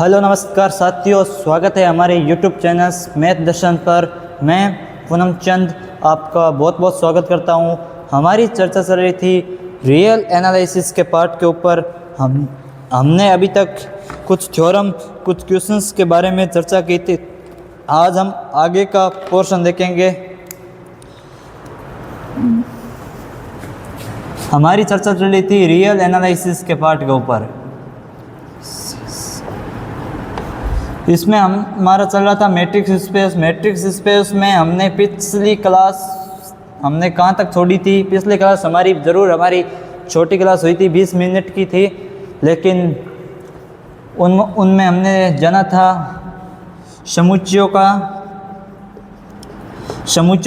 Hello नमस्कार साथियों, स्वागत है हमारे यूट्यूब चैनल मैथ दर्शन पर। मैं पूनम चंद आपका बहुत बहुत स्वागत करता हूं। हमारी चर्चा चल रही थी रियल एनालिसिस के पार्ट के ऊपर। हमने अभी तक कुछ थ्योरम, कुछ क्वेश्चंस के बारे में चर्चा की थी। आज हम आगे का पोर्शन देखेंगे। हमारी चर्चा चल रही थी रियल एनालिसिस के पार्ट के ऊपर। इसमें हमारा चल रहा था मैट्रिक्स स्पेस। मैट्रिक्स स्पेस में हमने पिछली क्लास हमने कहाँ तक छोड़ी थी? पिछली क्लास हमारी छोटी क्लास हुई थी, 20 मिनट की थी, लेकिन उनमें हमने जाना था समुच्चयों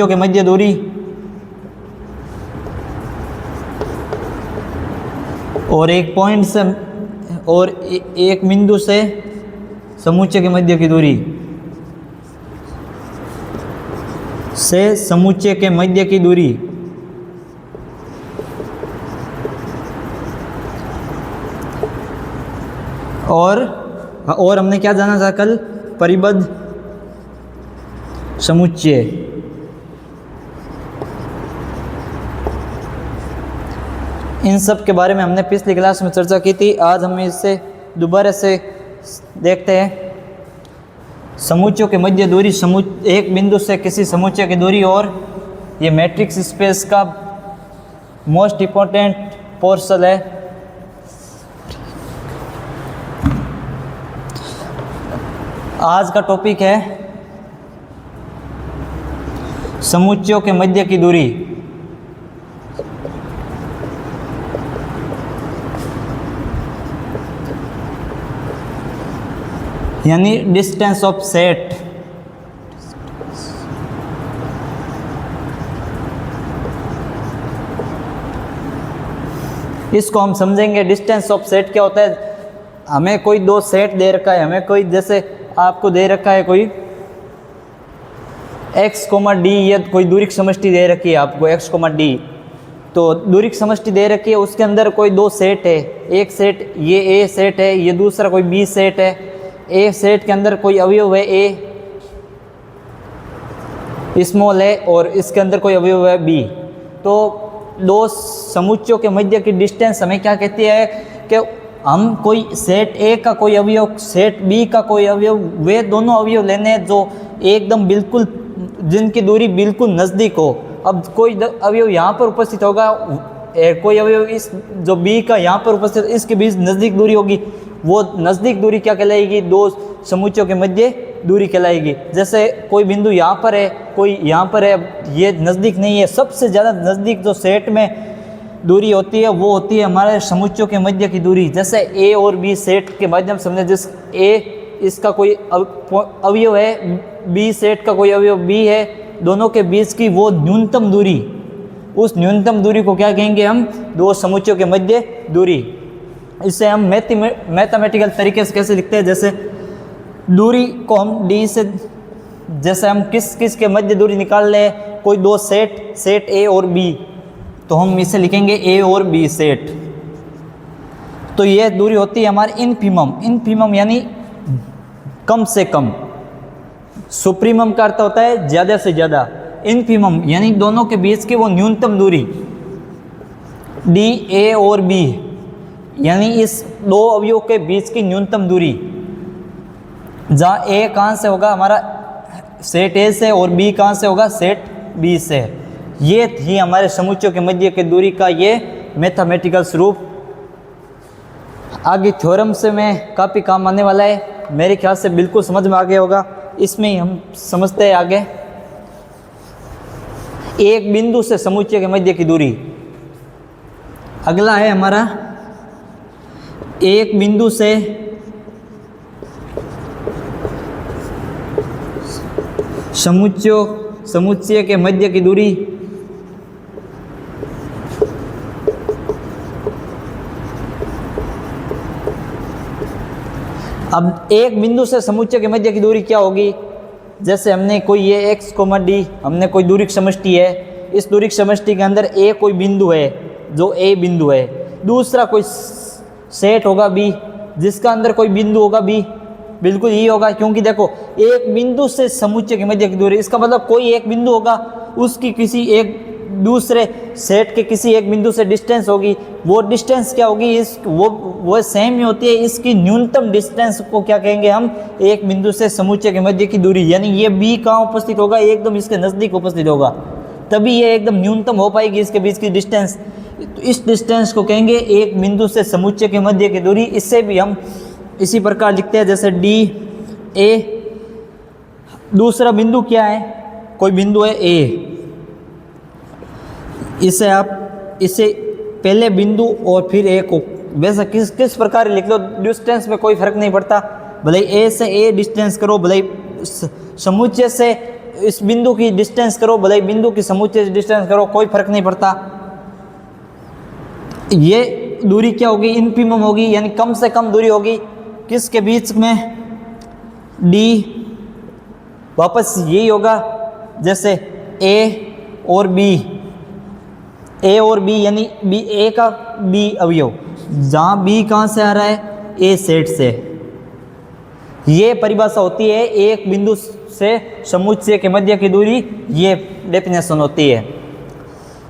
के मध्य दूरी और एक पॉइंट से और एक बिंदु से समुच्चय के मध्य की दूरी से समुच्चय के मध्य की दूरी और हमने क्या जाना था कल? परिबद्ध समुच्चय। इन सब के बारे में हमने पिछली क्लास में चर्चा की थी। आज हम इससे दोबारा से देखते हैं। समुच्चयों के मध्य दूरी, एक बिंदु से किसी समुच्चय की दूरी, और ये मैट्रिक्स स्पेस का मोस्ट इम्पोर्टेंट पोर्शन है। आज का टॉपिक है समुच्चयों के मध्य की दूरी। यानी डिस्टेंस ऑफ सेट। इसको हम समझेंगे। डिस्टेंस ऑफ सेट क्या होता है? हमें कोई दो सेट दे रखा है, हमें कोई, जैसे आपको दे रखा है कोई x, d, या कोई दूरिक समष्टि दे रखी है आपको x, d। तो दूरिक समष्टि दे रखी है, उसके अंदर कोई दो सेट है। एक सेट ये a सेट है, ये दूसरा कोई b सेट है। ए सेट के अंदर कोई अवयव है ए स्मॉल है, और इसके अंदर कोई अवयव है बी। तो दो समुच्चयों के मध्य की डिस्टेंस हमें क्या कहती है? कि हम कोई सेट ए का कोई अवयव, सेट बी का कोई अवयव, वे दोनों अवयव लेने हैं जो एकदम बिल्कुल, जिनकी दूरी बिल्कुल नज़दीक हो। अब कोई अवयव यहाँ पर उपस्थित होगा, कोई अवयव इस जो बी का यहाँ पर उपस्थित, इसके बीच नज़दीक दूरी होगी। वो नज़दीक दूरी क्या कहलाएगी? दो समुच्चयों के मध्य दूरी कहलाएगी। जैसे कोई बिंदु यहाँ पर है, कोई यहाँ पर है, ये नज़दीक नहीं है। सबसे ज़्यादा नज़दीक जो सेट में दूरी होती है वो होती है हमारे समुच्चयों के मध्य की दूरी। जैसे ए और बी सेट के माध्यम से समझे, जिस ए इसका कोई अवयव है, बी सेट का कोई अवयव बी है, दोनों के बीच की वो न्यूनतम दूरी, उस न्यूनतम दूरी को क्या कहेंगे हम? दो समुच्चयों के मध्य दूरी। इसे हम मैथमेटिकल तरीके से कैसे लिखते हैं? जैसे दूरी को हम डी से, जैसे हम किस के मध्य दूरी निकाल लें, कोई दो सेट ए और बी, तो हम इसे लिखेंगे ए और बी सेट। तो यह दूरी होती है हमारी इनफिमम यानी कम से कम। सुप्रीमम का अर्थ होता है ज़्यादा से ज़्यादा। इनफिमम यानी दोनों के बीच की वो न्यूनतम दूरी, डी ए और बी, यानी इस दो अवयवों के बीच की न्यूनतम दूरी, जहाँ ए कहाँ से होगा? हमारा सेट ए से, और बी कहाँ से होगा? सेट बी से। ये थी हमारे समुच्चयों के मध्य की दूरी का ये मैथमेटिकल स्वरूप। आगे थ्योरम से में काफ़ी काम आने वाला है, मेरे ख्याल से बिल्कुल समझ में आ गया होगा। इसमें ही हम समझते हैं आगे। एक बिंदु से समुच्चय के मध्य की दूरी। अगला है हमारा एक बिंदु से समुच्चय के मध्य की दूरी। अब एक बिंदु से समुच्चय के मध्य की दूरी क्या होगी? जैसे हमने कोई ये x, d, हमने कोई दूरिक समष्टि है। इस दूरिक समष्टि के अंदर ए कोई बिंदु है जो ए बिंदु है, दूसरा कोई सेट होगा बी जिसका अंदर कोई बिंदु होगा बी, बिल्कुल यही होगा, क्योंकि देखो एक बिंदु से समुच्चय के मध्य की दूरी, इसका मतलब कोई एक बिंदु होगा, उसकी किसी एक दूसरे सेट के किसी एक बिंदु से डिस्टेंस होगी, वो डिस्टेंस क्या होगी, इस वो सेम ही होती है, इसकी न्यूनतम डिस्टेंस को क्या कहेंगे हम, एक बिंदु से समुच्चय के मध्य की दूरी। यानी ये बी कहाँ उपस्थित होगा, एकदम इसके नज़दीक उपस्थित होगा, तभी ये एकदम न्यूनतम हो पाएगी इसके बीच की डिस्टेंस। तो इस डिस्टेंस को कहेंगे एक बिंदु से समुच्चय के मध्य की दूरी। इससे भी हम इसी प्रकार लिखते हैं, जैसे डी ए, दूसरा बिंदु क्या है, कोई बिंदु है ए, इसे पहले बिंदु और फिर ए को वैसा किस प्रकार लिख लो, डिस्टेंस में कोई फर्क नहीं पड़ता, भले ए से ए डिस्टेंस करो, भले समुच्चय से इस बिंदु की डिस्टेंस करो, भले बिंदु की समुच्चय से डिस्टेंस करो, कोई फर्क नहीं पड़ता। ये दूरी क्या होगी, इनफिमम होगी, यानी कम से कम दूरी होगी किसके बीच में, डी, वापस यही होगा जैसे ए और बी, ए और बी यानी बी, ए का बी अवयव, जहाँ बी कहाँ से आ रहा है, ए सेट से। ये परिभाषा होती है एक बिंदु से समुच्चय के मध्य की दूरी, ये डेफिनेशन होती है।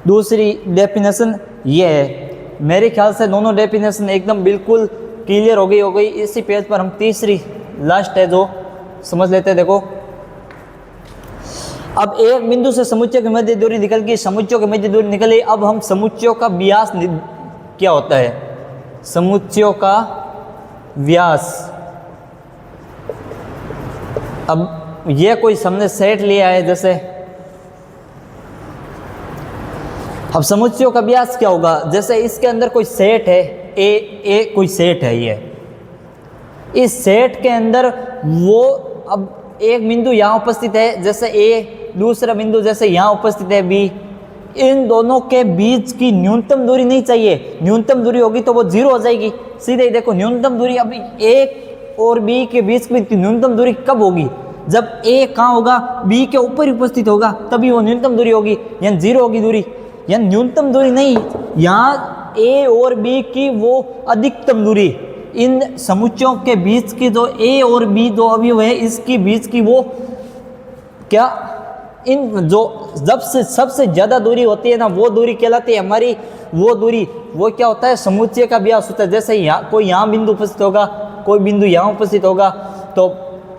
दूसरी डेफिनेशन ये है। मेरे ख्याल से दोनों डेफिनेशन एकदम बिल्कुल क्लियर हो गई। इसी पेज पर हम तीसरी लास्ट है जो समझ लेते हैं। देखो अब एक बिंदु से समुच्चय की मध्य दूरी निकल गई, समुच्चयों की मध्य दूरी निकली। अब हम समुच्चयों का व्यास क्या होता है, समुच्चयों का व्यास। अब ये कोई हमने सेट लिया है, जैसे अब समुच्चयों का व्यास क्या होगा, जैसे इसके अंदर कोई सेट है, ए कोई सेट है, ये इस सेट के अंदर वो अब एक बिंदु यहाँ उपस्थित है जैसे ए, दूसरा बिंदु जैसे यहाँ उपस्थित है बी। इन दोनों के बीच की न्यूनतम दूरी नहीं चाहिए, न्यूनतम दूरी होगी तो वो जीरो हो जाएगी सीधे ही। देखो न्यूनतम दूरी अभी ए और बी के बीच की न्यूनतम दूरी कब होगी, जब ए कहाँ होगा, बी के ऊपर उपस्थित होगा, तभी वो न्यूनतम दूरी होगी, यानी जीरो होगी दूरी। यानी न्यूनतम दूरी नहीं, यहाँ ए और बी की वो अधिकतम दूरी, इन समुच्चयों के बीच की जो ए और बी दो अवयव है इसकी बीच की वो क्या, इन जो जब से सबसे ज़्यादा दूरी होती है ना, वो दूरी कहलाती है हमारी, वो दूरी वो क्या होता है, समुच्चय का व्यास होता है। जैसे यहाँ कोई यहाँ बिंदु उपस्थित होगा, कोई बिंदु यहाँ उपस्थित होगा, तो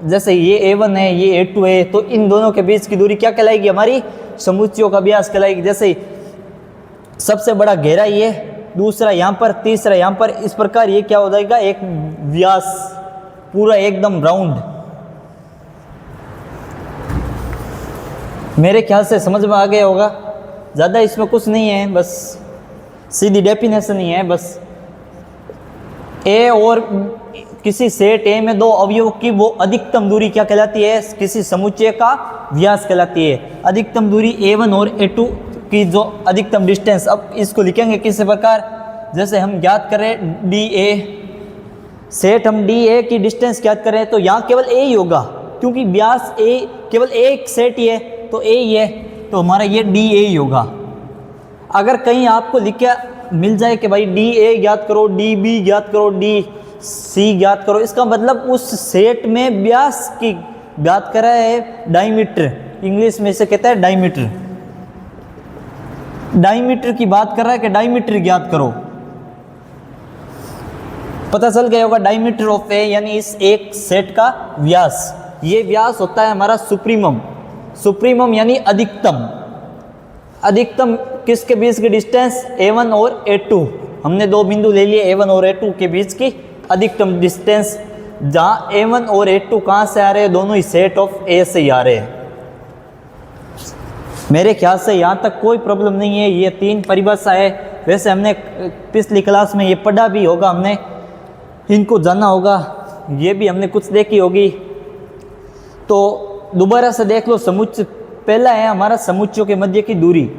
जैसे ये A1 है, ये A2 है, तो इन दोनों के बीच की दूरी क्या कहलाएगी, हमारी समुच्चयों का व्यास कहलाएगी। जैसे सबसे बड़ा घेरा ये, दूसरा यहाँ पर, तीसरा यहाँ पर, इस प्रकार ये क्या हो जाएगा, एक व्यास पूरा एकदम राउंड। मेरे ख्याल से समझ में आ गया होगा, ज़्यादा इसमें कुछ नहीं है, बस सीधी डेफिनेशन ही है। बस ए और किसी सेट ए में दो अवयवों की वो अधिकतम दूरी क्या कहलाती है, किसी समुच्चय का व्यास कहलाती है। अधिकतम दूरी A1 और A2 की जो अधिकतम डिस्टेंस, अब इसको लिखेंगे किस प्रकार, जैसे हम ज्ञात करें डी ए सेट, हम डी ए की डिस्टेंस ज्ञात करें तो यहाँ केवल ए ही होगा, क्योंकि व्यास ए केवल एक सेट ही है तो ए ही है, तो हमारा ये डी ए ही होगा। अगर कहीं आपको लिखा मिल जाए कि भाई डी ए ज्ञात करो, डी बी ज्ञात करो, डी सी ज्ञात करो, इसका मतलब उस सेट में व्यास की ज्ञात करा है डायमीटर, इंग्लिश में इसे कहता है डायमीटर। डायमीटर की बात कर रहा है कि डायमीटर ज्ञात करो, पता चल गया होगा डायमीटर ऑफ ए, यानी इस एक सेट का व्यास। ये व्यास होता है हमारा सुप्रीमम, सुप्रीमम यानी अधिकतम। अधिकतम किसके बीच की डिस्टेंस, A1 और A2, हमने दो बिंदु ले लिए A1 और A2 के बीच की अधिकतम डिस्टेंस, जहाँ A1 और A2 कहाँ से आ रहे हैं, दोनों ही सेट ऑफ A से ही आ रहे हैं। मेरे ख्याल से यहाँ तक कोई प्रॉब्लम नहीं है। ये तीन परिभाषा है, वैसे हमने पिछली क्लास में ये पढ़ा भी होगा, हमने इनको जाना होगा, ये भी हमने कुछ देखी होगी, तो दोबारा से देख लो। समुच्चय पहला है हमारा समुच्चयों के मध्य की दूरी।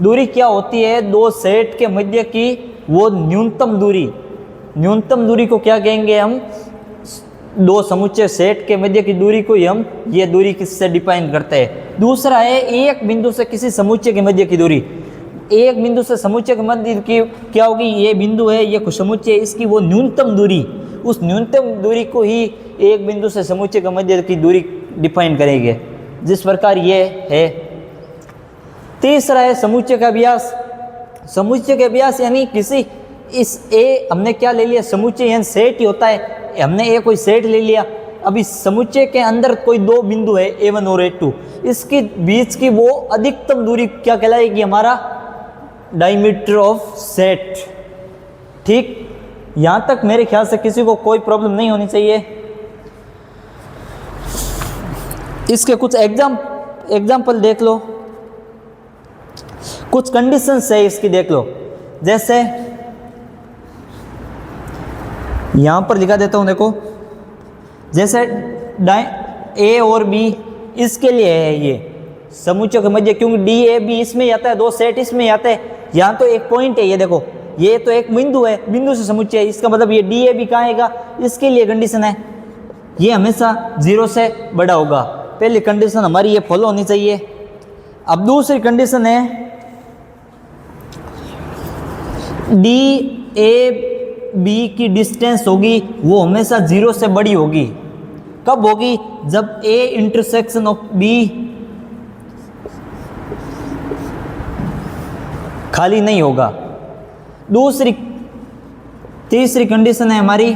दूरी क्या होती है, दो सेट के मध्य की वो न्यूनतम दूरी। न्यूनतम दूरी को क्या कहेंगे हम, दो समुच्चय सेट के मध्य की दूरी को हम ये दूरी किससे डिफाइन करते हैं। दूसरा है एक बिंदु से किसी समुच्चय के मध्य की दूरी। एक बिंदु से समुच्चय के मध्य की क्या होगी, ये बिंदु है, ये समुच्चय, इसकी वो न्यूनतम दूरी, उस न्यूनतम दूरी को ही एक बिंदु से समुच्चय के मध्य की दूरी डिफाइन करेंगे, जिस प्रकार ये है। तीसरा है समुच्चय का अभ्यास। समुच्चय के अभ्यास यानी किसी इस ए हमने क्या ले लिया, समुच्चय यानी सेट ही होता है, हमने ए कोई सेट ले लिया। अब इस समुच्चय के अंदर कोई दो बिंदु है A1 और A2, इसके बीच की वो अधिकतम दूरी क्या कहलाएगी, हमारा डायमीटर ऑफ सेट। ठीक, यहां तक मेरे ख्याल से किसी को कोई प्रॉब्लम नहीं होनी चाहिए। इसके कुछ एग्जाम्पल देख लो, कुछ कंडीशंस है इसकी देख लो। जैसे यहां पर लिखा देता हूं, देखो जैसे ए और बी इसके लिए है ये समुच्चय के मध्य, क्योंकि डी ए बी इसमें आता है, दो सेट इसमें आते हैं। यहाँ तो एक पॉइंट है, ये देखो ये तो एक बिंदु है, बिंदु से समुच्चय है, इसका मतलब ये डी ए बी कहाँ आएगा, इसके लिए कंडीशन है ये हमेशा 0 से बड़ा होगा। पहली कंडीशन हमारी ये फॉलो होनी चाहिए। अब दूसरी कंडीशन है डी ए बी की डिस्टेंस होगी वो हमेशा 0 से बड़ी होगी। कब होगी, जब ए इंटरसेक्शन ऑफ बी खाली नहीं होगा। तीसरी कंडीशन है हमारी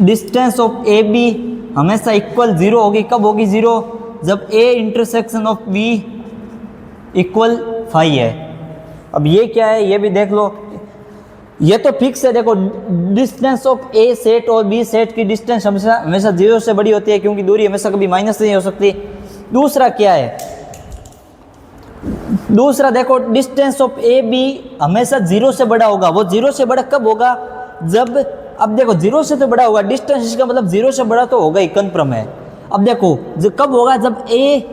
डिस्टेंस ऑफ ए बी हमेशा इक्वल 0 होगी। कब होगी 0, जब A intersection of B equal 5 है। अब ये क्या है ये भी देख लो, ये तो फिक्स है। देखो डिस्टेंस ऑफ ए सेट और बी सेट की डिस्टेंस हमेशा 0 से बड़ी होती है, क्योंकि दूरी हमेशा कभी माइनस नहीं हो सकती। दूसरा क्या है, दूसरा देखो डिस्टेंस ऑफ ए बी हमेशा 0 से बड़ा होगा। वो 0 से बड़ा कब होगा, जब, अब देखो 0 से तो बड़ा होगा, डिस्टेंस इसका मतलब 0 से बड़ा तो होगा ही, कन्फर्म है। अब देखो जब कब होगा, जब ए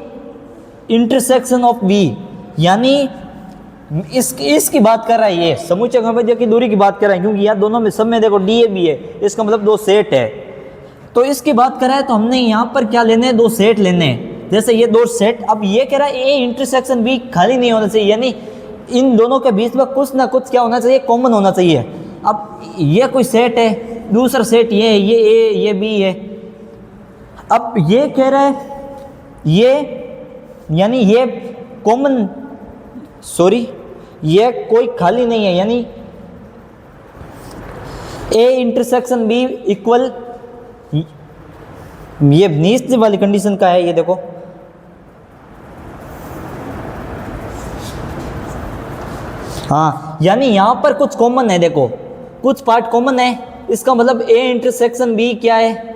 इंटरसेक्शन ऑफ बी, यानी इसकी बात कर रहा है, ये समुच्चय के मध्य की दूरी की बात कर रहा है, क्योंकि यहाँ दोनों में सब में देखो डी ए बी है, इसका मतलब दो सेट है। तो इसकी बात कर रहा है, तो हमने यहाँ पर क्या लेने हैं, दो सेट लेने हैं। जैसे ये दो सेट, अब ये कह रहा है ए इंटरसेक्शन बी खाली नहीं होना चाहिए, यानी इन दोनों के बीच में कुछ ना कुछ क्या होना चाहिए, कॉमन होना चाहिए। अब ये कोई सेट है, दूसरा सेट ये है, ये ए ये बी है। अब ये कह रहा है ये, यानी ये कॉमन, सॉरी ये कोई खाली नहीं है, यानी ए इंटरसेक्शन बी इक्वल, ये नीचे वाली कंडीशन का है, ये देखो हाँ, यानी यहां पर कुछ कॉमन है, देखो कुछ पार्ट कॉमन है, इसका मतलब ए इंटरसेक्शन बी क्या है,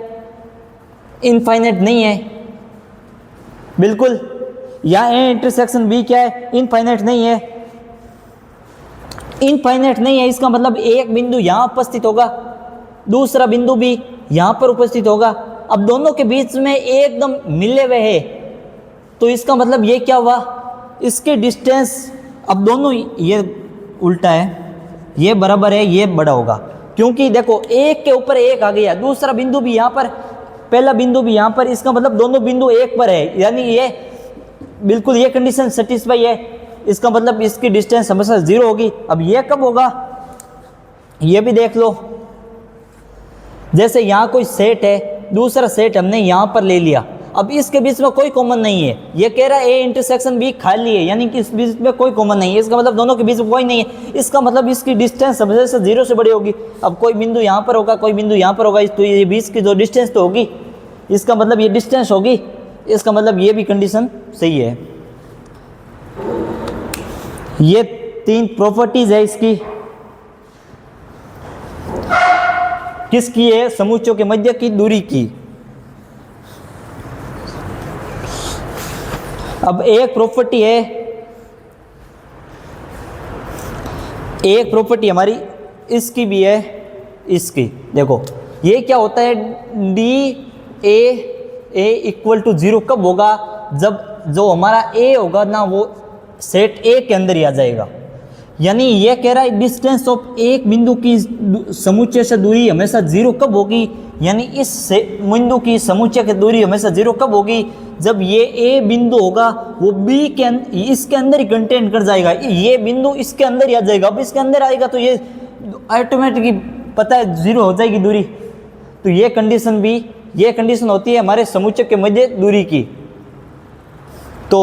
इनफाइनाइट नहीं है बिल्कुल, या ए इंटरसेक्शन बी क्या है, इनफाइनाइट नहीं है। इनफाइनाइट नहीं है, इसका मतलब एक बिंदु यहां उपस्थित होगा, दूसरा बिंदु भी यहां पर उपस्थित होगा। अब दोनों के बीच में एकदम मिले हुए है, तो इसका मतलब ये क्या हुआ, इसके डिस्टेंस, अब दोनों ये उल्टा है, ये बराबर है, ये बड़ा होगा, क्योंकि देखो एक के ऊपर एक आ गया, दूसरा बिंदु भी यहाँ पर, पहला बिंदु भी यहाँ पर, इसका मतलब दोनों बिंदु एक पर है, यानी ये बिल्कुल ये कंडीशन सेटिस्फाई है। इसका मतलब इसकी डिस्टेंस हमेशा 0 होगी। अब ये कब होगा, ये भी देख लो। जैसे यहाँ कोई सेट है, दूसरा सेट हमने यहाँ पर ले लिया, अब इसके बीच में कोई कॉमन नहीं है, ये कह रहा है ए इंटरसेक्शन बी खाली है, यानी कि इस बीच में कोई कॉमन नहीं है, इसका मतलब दोनों के बीच में कोई नहीं है, इसका मतलब इसकी डिस्टेंस हमेशा 0 से बड़ी होगी। अब कोई बिंदु यहाँ पर होगा, कोई बिंदु यहाँ पर होगा, तो ये बीच की जो डिस्टेंस तो होगी, इसका मतलब ये डिस्टेंस होगी, इसका मतलब ये भी कंडीशन सही है। ये 3 प्रॉपर्टीज है इसकी, किसकी है, समुच्चयों के मध्य की दूरी की। अब एक प्रॉपर्टी है, एक प्रॉपर्टी हमारी इसकी भी है, इसकी देखो ये क्या होता है, डी ए इक्वल टू 0 कब होगा, जब जो हमारा ए होगा ना वो सेट ए के अंदर ही आ जाएगा। यानी ये कह रहा है डिस्टेंस ऑफ एक बिंदु की समुच्चय से दूरी हमेशा 0 कब होगी, यानी इस बिंदु की समुच्चय की दूरी हमेशा 0 कब होगी, जब ये ए बिंदु होगा वो बी के इसके अंदर ही कंटेन कर जाएगा, ये बिंदु इसके अंदर ही आ जाएगा। अब इसके अंदर आएगा तो ये ऑटोमेटिकली पता है 0 हो जाएगी दूरी, तो ये कंडीशन भी, ये कंडीशन होती है हमारे समुच्चय के मध्य दूरी की। तो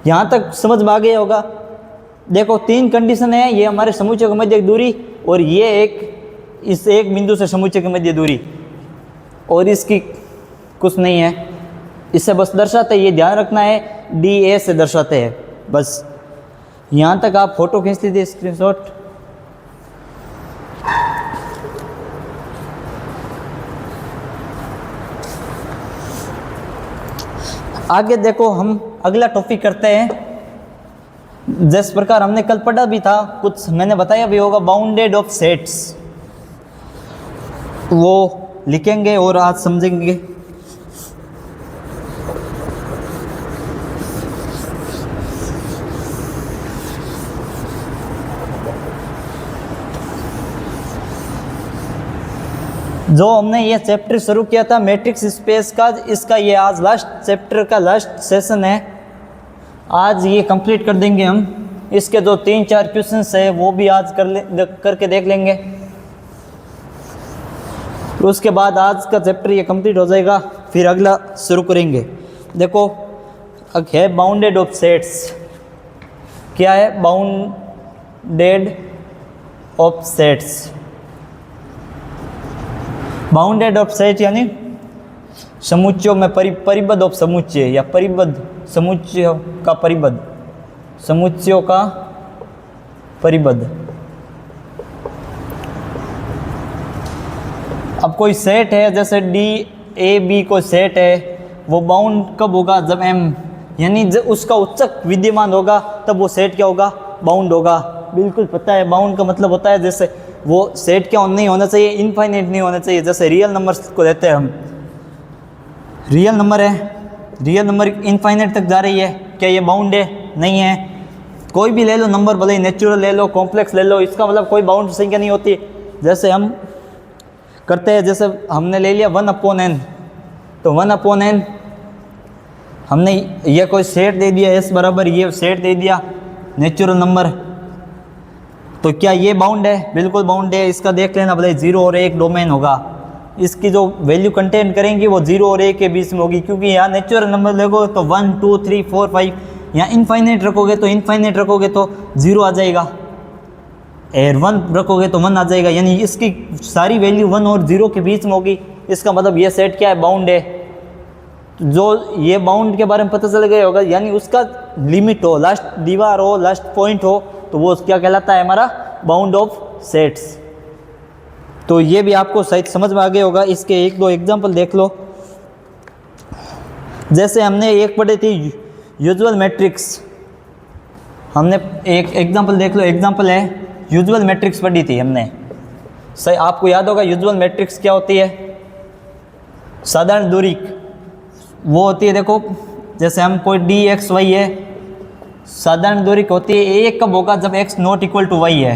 यहाँ तक समझ में आ गया होगा। देखो 3 कंडीशन है, ये हमारे समुच्चय के मध्य दूरी, और ये एक इस एक बिंदु से समुच्चय के मध्य दूरी, और इसकी कुछ नहीं है, इससे बस दर्शाते हैं, ये ध्यान रखना है, डी ए से दर्शाते हैं बस। यहाँ तक आप फोटो खींच लीजिए, स्क्रीनशॉट। आगे देखो, हम अगला टॉपिक करते हैं। जिस प्रकार हमने कल पढ़ा भी था, कुछ मैंने बताया भी होगा, बाउंडेड ऑफ सेट्स, वो लिखेंगे और आज समझेंगे। जो हमने ये चैप्टर शुरू किया था मैट्रिक्स स्पेस का, इसका ये आज लास्ट चैप्टर का लास्ट सेशन है। आज ये कंप्लीट कर देंगे हम। इसके जो 3-4 क्वेश्चंस है वो भी आज करके देख लेंगे। उसके बाद आज का चैप्टर ये कंप्लीट हो जाएगा, फिर अगला शुरू करेंगे। देखो है बाउंडेड ऑफ सेट्स। क्या है bounded of sets? Bounded of set यानी समुच्चयों में परिबद्ध ऑफ समुच्चय, या परिबद्ध समुच्चयों का परिबद्ध, समुच्चयों का परिबद्ध। अब कोई सेट है, जैसे डी ए बी कोई सेट है, वो बाउंड कब होगा? जब एम यानी जब उसका उच्चक विद्यमान होगा तब वो सेट क्या होगा? बाउंड होगा। बिल्कुल पता है, बाउंड का मतलब होता है जैसे वो सेट क्या नहीं होना चाहिए, इनफाइनाइट नहीं होना चाहिए। जैसे रियल नंबर्स को लेते हैं हम, रियल नंबर है, रियल नंबर इनफाइनाइट तक जा रही है, क्या ये बाउंड है? नहीं है। कोई भी ले लो नंबर, भले ही नेचुरल ले लो, कॉम्प्लेक्स ले लो, इसका मतलब कोई बाउंड संख्या नहीं होती। जैसे हम करते हैं, जैसे हमने ले लिया 1/n, तो 1/n हमने ये कोई सेट दे दिया, s बराबर ये सेट दे दिया नेचुरल नंबर, तो क्या ये बाउंड है? बिल्कुल बाउंड है। इसका देख लेना, भले 0 और 1 डोमेन होगा, इसकी जो वैल्यू कंटेन करेंगी वो 0 और 1 के बीच में होगी, क्योंकि यहाँ नेचुरल नंबर देखो तो 1 2 3 4 5, यहाँ इनफाइनाइट रखोगे तो इनफाइनाइट रखोगे तो 0 आ जाएगा, और 1 रखोगे तो 1 आ जाएगा, यानी इसकी सारी वैल्यू 1 और 0 के बीच में होगी। इसका मतलब ये सेट क्या है? बाउंड है। जो ये बाउंड के बारे में पता चल गया होगा, यानी उसका लिमिट हो, लास्ट दीवार हो, लास्ट पॉइंट हो, तो वो क्या कहलाता है? हमारा बाउंड ऑफ सेट्स। तो ये भी आपको शायद समझ में आ गया होगा। इसके 1-2 एग्जांपल देख लो। जैसे हमने एक पढ़ी थी यूजुअल मैट्रिक्स, हमने एक एग्जांपल देख लो। एग्जांपल है यूजुअल मैट्रिक्स पढ़ी थी हमने, सही आपको याद होगा। यूजुअल मैट्रिक्स क्या होती है? साधारण दूरी वो होती है। देखो जैसे हम कोई डी एक्स वाई है, साधारण दूरी होती है। ए कब होगा? जब x not equal to Y है।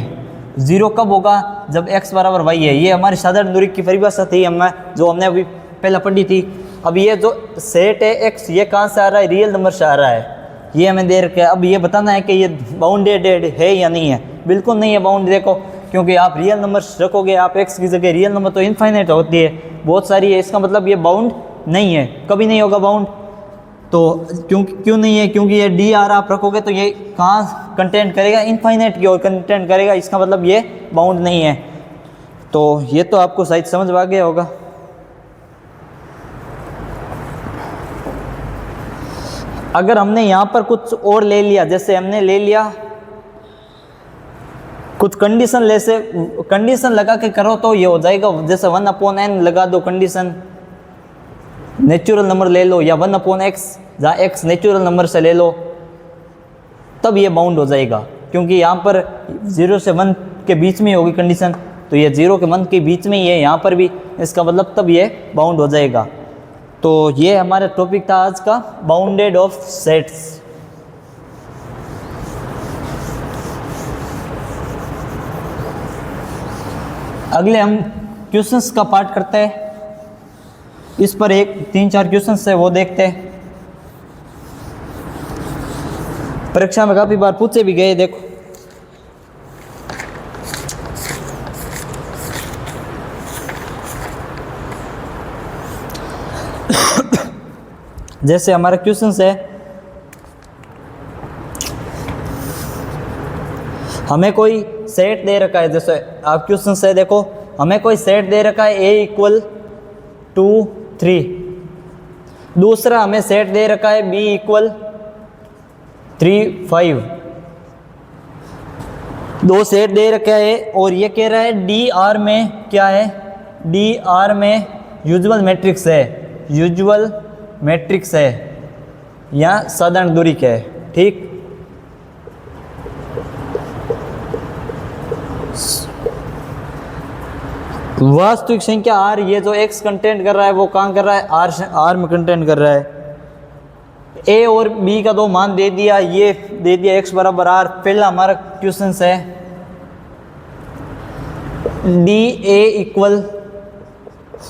0 कब होगा? जब x बराबर y है। ये हमारी साधारण दूरी की परिभाषा थी जो हमने अभी पहले पढ़ी थी। अब ये जो सेट है x, ये कहाँ से आ रहा है? रियल नंबर से आ रहा है। ये हमें दे रखा है। अब ये बताना है कि ये बाउंडेड है या नहीं है। बिल्कुल नहीं है बाउंड। देखो क्योंकि आप रियल नंबर रखोगे, आप x की जगह, रियल नंबर तो इनफाइनाइट होती है, बहुत सारी है, इसका मतलब ये बाउंड नहीं है, कभी नहीं होगा बाउंड। तो क्यों नहीं है? क्योंकि ये डी आर आप रखोगे तो ये कहाँ कंटेंट करेगा? इनफाइनाइट की ओर कंटेंट करेगा, इसका मतलब ये बाउंड नहीं है। तो ये तो आपको शायद समझ में आ गया होगा। अगर हमने यहाँ पर कुछ और ले लिया, जैसे हमने ले लिया कुछ कंडीशन लगा के करो तो ये हो जाएगा। जैसे 1/n लगा दो कंडीशन, नेचुरल नंबर ले लो, या 1/x जहाँ x नेचुरल नंबर से ले लो, तब ये बाउंड हो जाएगा। क्योंकि यहाँ पर 0 से 1 के बीच में होगी कंडीशन, तो ये 0 के 1 के बीच में ही है यहाँ पर भी, इसका मतलब तब ये बाउंड हो जाएगा। तो ये हमारा टॉपिक था आज का, बाउंडेड ऑफ सेट्स। अगले हम क्वेश्चंस का पार्ट करते हैं। इस पर 3-4 क्वेश्चंस है वो देखते हैं। परीक्षा में काफी बार पूछे भी गए। देखो जैसे हमारा क्वेश्चन है, हमें कोई सेट दे रखा है, जैसे आप क्वेश्चन से देखो, हमें कोई सेट दे रखा है a इक्वल 2 3, दूसरा हमें सेट दे रखा है b इक्वल 3 5, दो सेट दे रखा है और ये कह रहा है डी आर में क्या है, डी आर में यूजुअल मैट्रिक्स है, यूजुअल मैट्रिक्स है या साधारण दूरी का है, ठीक। वास्तविक संख्या आर, ये जो एक्स कंटेंट कर रहा है वो कहाँ कर रहा है, आर में कंटेंट कर रहा है। ए और बी का दो मान दे दिया, ये दे दिया एक्स बराबर आर। पहला हमारा क्वेश्चन है डी ए इक्वल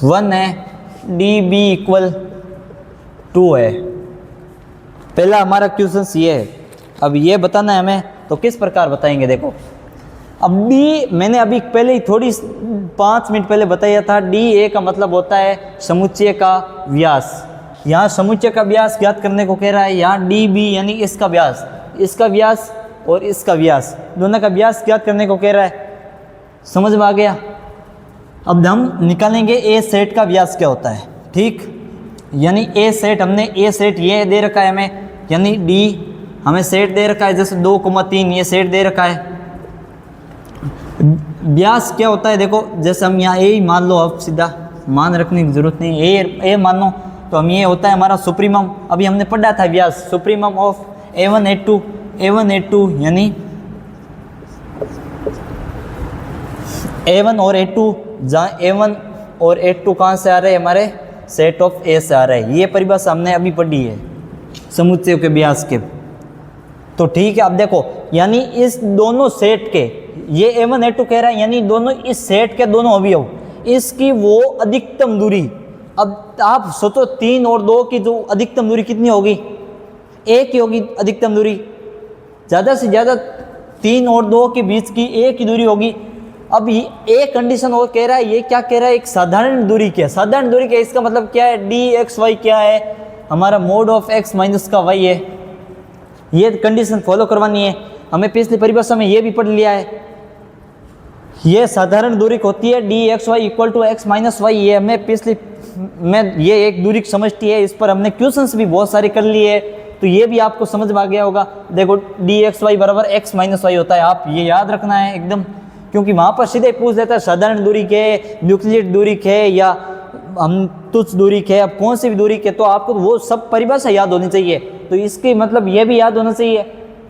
1 है, डी बी इक्वल 2 है। पहला हमारा क्वेश्चन ये है। अब ये बताना है हमें, तो किस प्रकार बताएंगे, देखो अब डी मैंने अभी पहले ही थोड़ी 5 मिनट पहले बताया था, डी ए का मतलब होता है समुच्चय का व्यास। यहाँ समुच्चय का व्यास ज्ञात करने को कह रहा है, यहाँ डी बी यानी इसका व्यास, इसका व्यास और इसका व्यास, दोनों का व्यास ज्ञात करने को कह रहा है। समझ में आ गया। अब हम निकालेंगे ए सेट का व्यास क्या होता है, ठीक। यानी ए सेट, हमने ए सेट ये दे रखा है हमें, यानी डी हमें सेट दे रखा है, जैसे 2,3 ये सेट दे रखा है। व्यास क्या होता है, देखो जैसे हम यहाँ ए ही मान लो, अब सीधा मान रखने की जरूरत नहीं, ए मान लो, तो हम ये होता है हमारा सुप्रीमम। अभी हमने पढ़ा था व्यास, supremum of A1 A2, A1 A2 यानी A1 और A2, जहाँ A1 और A2 कहाँ से आ रहे हैं, हमारे सेट ऑफ ए से आ रहा है। ये परिभाषा हमने अभी पढ़ी है समुच्चय के व्यास के, तो ठीक है। अब देखो यानी इस दोनों सेट के, ये A1 A2 कह रहा है, यानी दोनों इस सेट के दोनों अवयव, इसकी वो अधिकतम दूरी। अब आप सोचो 3 और 2 की जो अधिकतम दूरी कितनी होगी, 1 की होगी अधिकतम दूरी, ज़्यादा से ज़्यादा 3 और 2 के बीच की 1 की दूरी होगी। अब एक कंडीशन और कह रहा है, ये क्या कह रहा है, एक साधारण दूरी क्या है, साधारण दूरी क्या है, इसका मतलब क्या है, डी एक्स वाई क्या है, हमारा मोड ऑफ एक्स माइनस का वाई है। ये कंडीशन फॉलो करवानी है हमें, पिछली परिभाषा में ये भी पढ़ लिया है। ये साधारण दूरी होती है D X Y equal to X minus Y, ये हमें पिछली में ये एक दूरी समझती है। इस पर हमने क्वेश्चंस भी बहुत सारे कर लिए है, तो ये भी आपको समझ में आ गया होगा। देखो डी एक्स वाई बराबर एक्स माइनस वाई होता है, आप ये याद रखना है एकदम, क्योंकि वहाँ पर सीधे पूछ लेता है साधारण दूरी के, न्यूक्लियेट दूरी के या हम तुच्छ दूरी के, अब कौन सी भी दूरी के, तो आपको वो सब परिभाषा याद होनी चाहिए। तो इसकी मतलब ये भी याद होना चाहिए,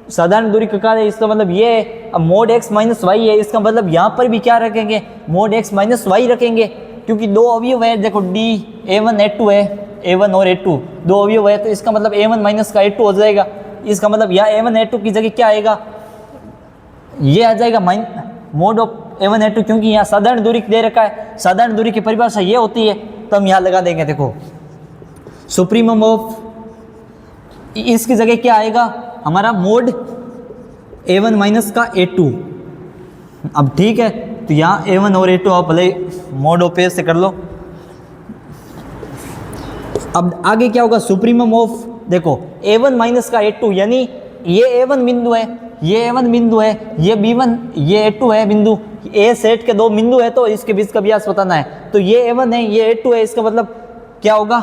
साधारण दूरी का कार्य, इसका मतलब ये है। अब मोड एक्स माइनस वाई है, इसका मतलब यहाँ पर भी क्या रखेंगे, मोड एक्स माइनस वाई रखेंगे, क्योंकि दो अवयव है। देखो डी A1 A2 है, A1 और A2 दो अवयव है, तो इसका मतलब A1 माइनस का A2 हो जाएगा। इसका मतलब यहाँ A1 A2 की जगह क्या आएगा, ये आ जाएगा मोड ऑफ A1 A2, क्योंकि यहाँ साधारण दूरी दे रखा है, साधारण दूरी की परिभाषा ये होती है, तो हम यहाँ लगा देंगे। देखो सुप्रीमम ऑफ, इसकी जगह क्या आएगा, हमारा मोड A1 माइनस का A2। अब ठीक है, तो यहाँ A1 और A2 आप भले मोड ऑफ ए से कर लो। अब आगे क्या होगा, सुप्रीमम ऑफ, देखो A1 माइनस का A2, यानी ये A1 बिंदु है, ये A1 बिंदु है, ये B1, ये A2 है बिंदु, ए सेट के दो बिंदु है, तो इसके बीच का व्यास बताना है। तो ये A1 है, ये A2 है, इसका मतलब क्या होगा,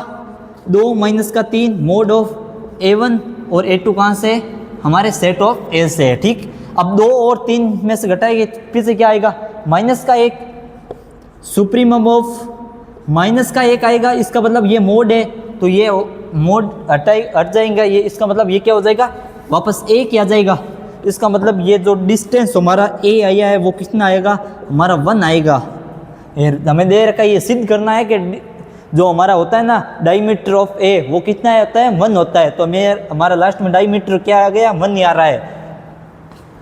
2 माइनस का 3 मोड ऑफ A1 और A2 कहाँ से, हमारे सेट ऑफ ए से है, ठीक। अब 2 और 3 में से घटाएंगे, फिर से क्या आएगा, माइनस का 1, सुप्रीमम ऑफ माइनस का 1 आएगा, इसका मतलब ये मोड है, तो ये मोड हट जाएगा, ये इसका मतलब ये क्या हो जाएगा, वापस 1 आ जाएगा। इसका मतलब ये जो डिस्टेंस हमारा ए आया है वो कितना आएगा, हमारा 1 आएगा। हमें दे रखा है ये सिद्ध करना है कि जो हमारा होता है ना डायमीटर ऑफ ए, वो कितना होता है, 1 होता है। तो हमारा लास्ट में डायमीटर क्या आ गया, 1 ही आ रहा है,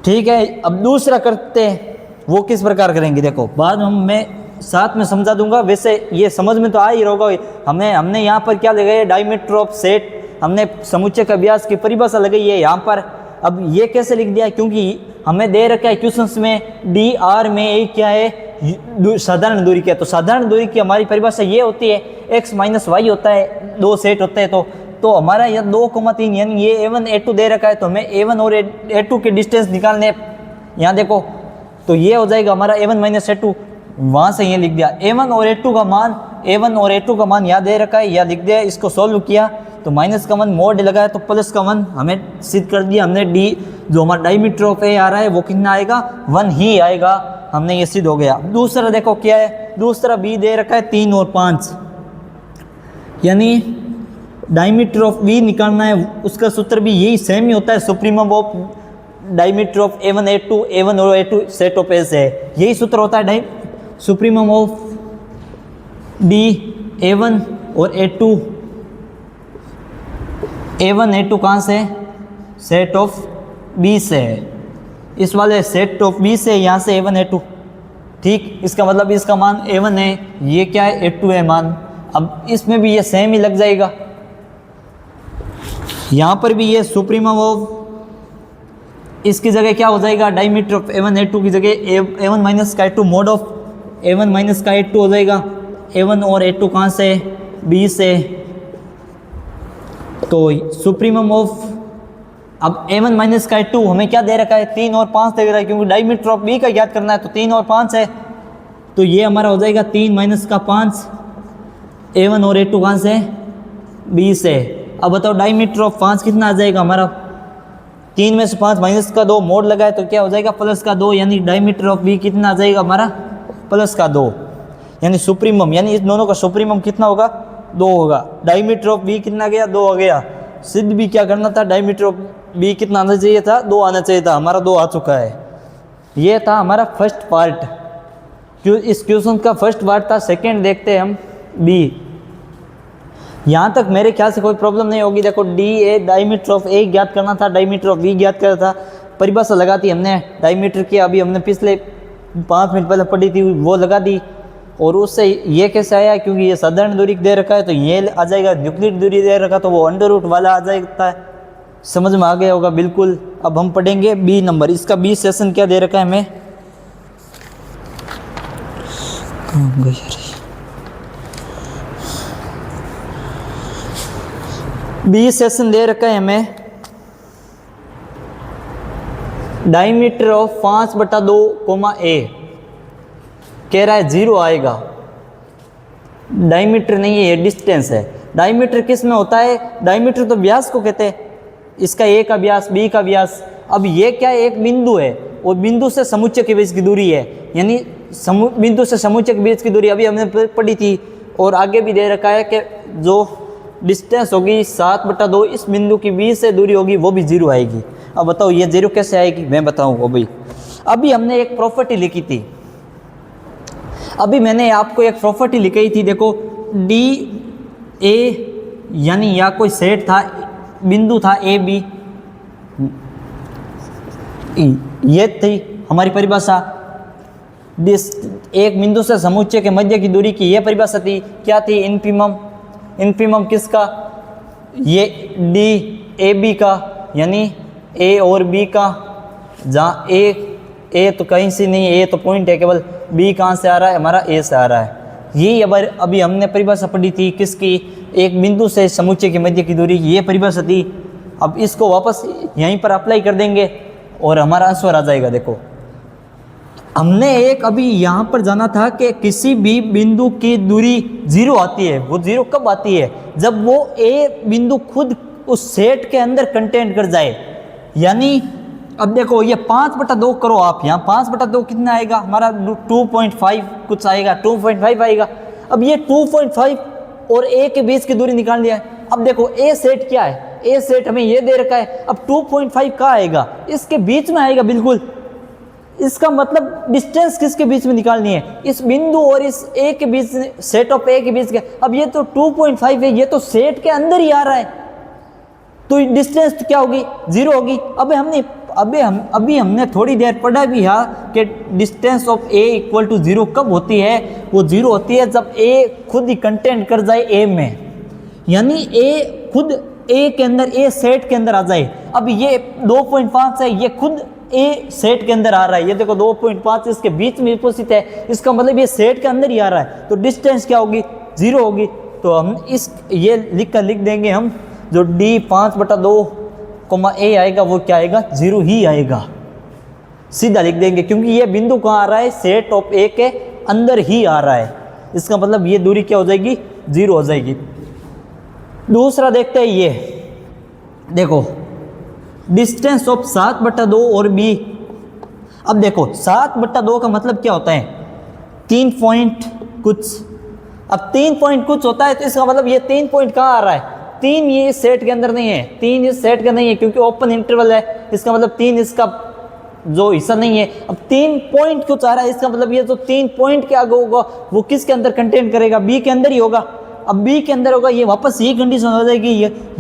ठीक है। अब दूसरा करते हैं, वो किस प्रकार करेंगे, देखो बाद में मैं साथ में समझा दूंगा, वैसे ये समझ में तो आ ही होगा। हमने यहाँ पर क्या लगाया, डायमीटर ऑफ सेट, हमने समुच्चय का व्यास की परिभाषा लगाई है यहाँ पर। अब ये कैसे लिख दिया, क्योंकि हमें दे रखा है क्वेश्चंस में डी आर में ए क्या है, साधारण दूरी क्या है, तो साधारण दूरी की हमारी परिभाषा ये होती है, x माइनस वाई होता है, दो सेट होते हैं। तो हमारा यह 2,3 यानी ये a1 a2 दे रखा है, तो हमें a1 और a2 के डिस्टेंस निकालने हैं। यहाँ देखो तो ये हो जाएगा हमारा a1 माइनस a2, वहाँ से ये लिख दिया a1 और a2 का मान, a1 और a2 का मान यहाँ दे रखा है, यहाँ लिख दिया। इसको सोल्व किया तो माइनस का 1 मोड लगाया तो प्लस का 1 हमें सिद्ध कर दिया हमने। डी जो हमारा डायमीटर ऑफ ए आ रहा है वो कितना आएगा, 1 ही आएगा, हमने ये सिद्ध हो गया। दूसरा देखो क्या है, दूसरा बी दे रखा है 3 और 5, यानी डायमीटर ऑफ बी निकालना है। उसका सूत्र भी यही सेम ही होता है, supremum of diameter of a1 a2, a1 और a2 सेट ऑफ ए से, यही सूत्र होता है सुप्रीमम ऑफ डी a1 और a2, a1 a2 कहाँ से, सेट ऑफ बी से है, इस वाले सेट ऑफ बी से, यहाँ से a1 a2, ठीक। इसका मतलब इसका मान a1 है, ये क्या है a2 है मान। अब इसमें भी ये सेम ही लग जाएगा, यहाँ पर भी ये सुप्रीमम ऑफ, इसकी जगह क्या हो जाएगा, डायमीटर ऑफ a1 a2 की जगह a1 माइनस का a2 mode of a1 minus का a2 हो जाएगा। a1 और a2 कहाँ से, b से, तो सुप्रीमम ऑफ, अब a1 माइनस का a2 हमें क्या दे रखा है, 3 और 5 दे रहा है, क्योंकि डायमीटर ऑफ b का ज्ञात करना है, तो 3 और 5 है, तो ये हमारा हो जाएगा 3 माइनस का 5, a1 और a2 कहाँ से, b से। अब बताओ डायमीटर ऑफ 5 कितना आ जाएगा हमारा, 3 में से 5 माइनस का 2 मोड लगाए तो क्या हो जाएगा, प्लस का 2, यानी डायमीटर ऑफ बी कितना आ जाएगा हमारा, प्लस का 2, यानी सुप्रीमम, यानी इस दोनों का सुप्रीमम कितना होगा, 2 होगा। डायमीटर ऑफ बी कितना गया, 2 आ गया। सिद्ध भी क्या करना था, डायमीटर ऑफ बी कितना आना चाहिए था, 2 आना चाहिए था, हमारा 2 आ चुका है। ये था हमारा फर्स्ट पार्ट, इस क्वेश्चन का फर्स्ट पार्ट था। सेकेंड देखते हैं हम बी, यहाँ तक मेरे ख्याल से कोई प्रॉब्लम नहीं होगी। देखो डी ए, डायमीटर ऑफ ए ज्ञात करना था, डायमीटर ऑफ बी ज्ञात करना था, परिभाषा लगाती हमने डायमीटर की, अभी हमने पिछले 5 मिनट पहले पढ़ी थी वो लगा दी। और उससे ये कैसे आया, क्योंकि ये साधारण दूरी दे रखा है तो ये आ जाएगा, न्यूक्लियर दूरी दे रखा तो वो अंडर रूट वाला आ जाता है। समझ में आ गया होगा बिल्कुल। अब हम पढ़ेंगे बी नंबर, इसका बी सेशन क्या दे रखा है हमें, बी सेशन दे रखा है हमें, डायमीटर ऑफ 5/2 ए, कह रहा है 0 आएगा। डायमीटर नहीं है, ये डिस्टेंस है। डायमीटर किस में होता है, डायमीटर तो व्यास को कहते हैं, इसका ए का व्यास, बी का व्यास। अब ये क्या है, एक बिंदु है और बिंदु से समुच्चय के बीच की दूरी है, यानी बिंदु से समुच्चय के बीच की दूरी अभी हमने पढ़ी थी। और आगे भी दे रखा है कि जो डिस्टेंस होगी 7/2, इस बिंदु की बीच से दूरी होगी वो भी 0 आएगी। अब बताओ ये 0 कैसे आएगी, मैं बताऊँ भाई। अभी हमने एक प्रॉपर्टी लिखी थी, अभी मैंने आपको एक प्रॉपर्टी लिखी थी, देखो डी ए, यानी यहाँ कोई सेट था, बिंदु था ए बी, ये थी हमारी परिभाषा। एक बिंदु से समुच्चय के मध्य की दूरी की ये परिभाषा थी, क्या थी, इनफिमम। इनफिमम किसका, ये डी ए बी का, यानी ए और बी का, जहाँ ए तो कहीं से नहीं, ए तो पॉइंट है केवल, बी कहाँ से आ रहा है, हमारा ए से आ रहा है। यही अभी हमने परिभाषा पढ़ी थी किसकी, एक बिंदु से समुच्चय के मध्य की दूरी, ये परिभाषा थी। अब इसको वापस यहीं पर अप्लाई कर देंगे और हमारा आंसर आ जाएगा। देखो हमने एक अभी यहाँ पर जाना था कि किसी भी बिंदु की दूरी 0 आती है। वो 0 कब आती है, जब वो ए बिंदु खुद उस सेट के अंदर कंटेंट कर जाए। यानी अब देखो ये 5/2 करो आप, यहाँ 5/2 कितना आएगा हमारा, 2.5 कुछ आएगा, 2.5 आएगा। अब ये 2.5 और ए के बीच की दूरी निकाल लिया है। अब देखो ए सेट क्या है, ए सेट हमें ये दे रखा है। अब 2.5 कहाँ आएगा, इसके बीच में आएगा बिल्कुल। इसका मतलब डिस्टेंस किसके बीच में निकालनी है, इस बिंदु और इस ए के बीच, सेट ऑफ ए के बीच के। अब ये तो 2.5 है, ये तो सेट के अंदर ही आ रहा है, तो डिस्टेंस तो क्या होगी, 0 होगी। अभी हमने थोड़ी देर पढ़ा भी है कि distance of A equal to 0 कब होती है, वो 0 होती है जब ए खुद ही कंटेंट कर जाए ए में, यानी ए खुद ए के अंदर, ए सेट के अंदर आ जाए। अब ये 2.5 है, ये खुद ए सेट के अंदर आ रहा है, ये देखो 2.5 इसके बीच में उपस्थित है, इसका मतलब ये सेट के अंदर ही आ रहा है, तो डिस्टेंस क्या होगी, 0 होगी। तो हम इस ये लिख देंगे हम, जो D 5/2 A आएगा वो क्या आएगा, 0 ही आएगा, सीधा लिख देंगे, क्योंकि ये बिंदु कहाँ आ रहा है, सेट ऑफ ए के अंदर ही आ रहा है। इसका मतलब ये दूरी क्या हो जाएगी, 0 हो जाएगी। दूसरा देखते हैं, ये देखो डिस्टेंस ऑफ 7/2 और B। अब देखो 7/2 का मतलब क्या होता है, 3 पॉइंट कुछ। अब 3 पॉइंट कुछ होता है तो इसका मतलब ये 3 पॉइंट कहाँ आ रहा है, 3 ये इस सेट के अंदर नहीं है, 3 इस सेट का नहीं है, क्योंकि ओपन इंटरवल है, इसका मतलब 3 इसका जो हिस्सा नहीं है। अब 3 पॉइंट क्यों चाह रहा है, इसका मतलब ये जो 3 पॉइंट के आगे होगा वो किसके अंदर कंटेन करेगा, बी के अंदर ही होगा। अब बी के अंदर होगा, ये वापस ये कंडीशन हो जाएगी,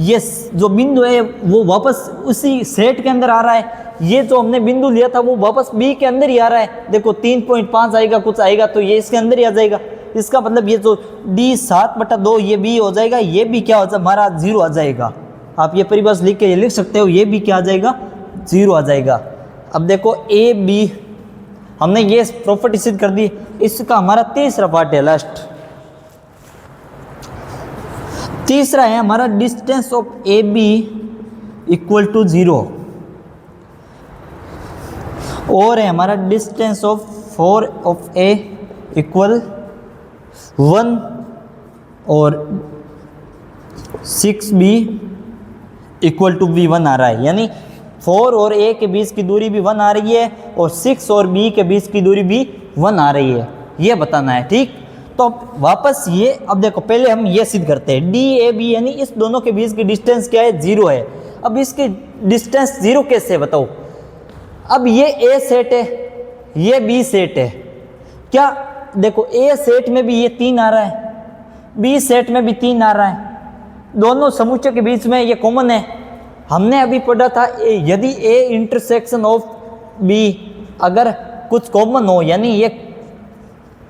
ये जो बिंदु है वो वापस उसी सेट के अंदर आ रहा है, ये जो हमने बिंदु लिया था वो वापस बी के अंदर ही आ रहा है। देखो 3.5 आएगा, कुछ आएगा तो ये इसके अंदर ही आ जाएगा। इसका मतलब ये जो D 7/2 ये बी हो जाएगा, ये भी क्या हो जाएगा, हमारा 0 आ जाएगा। आप ये परिभाषा लिख के ये लिख सकते हो, ये भी क्या आ जाएगा, 0 आ जाएगा। अब देखो ए बी हमने ये प्रॉपर्टी सिद्ध कर दी। इसका हमारा तीसरा पार्ट है, लास्ट तीसरा है हमारा, distance of A B equal to 0, और है हमारा distance of 4 of A equal 1 और 6b इक्वल टू b 1 आ रहा है, यानी 4 और a के बीच की दूरी भी 1 आ रही है और 6 और b के बीच की दूरी भी 1 आ रही है, ये बताना है। ठीक, तो वापस ये, अब देखो पहले हम ये सिद्ध करते हैं, डी ए बी यानी इस दोनों के बीच की डिस्टेंस क्या है, 0 है। अब इसकी डिस्टेंस 0 कैसे है बताओ। अब ये ए सेट है, ये बी सेट है, क्या देखो ए सेट में भी ये 3 आ रहा है, बी सेट में भी 3 आ रहा है, दोनों समुच्चय के बीच में ये कॉमन है। हमने अभी पढ़ा था यदि ए इंटरसेक्शन ऑफ बी अगर कुछ कॉमन हो, यानी ये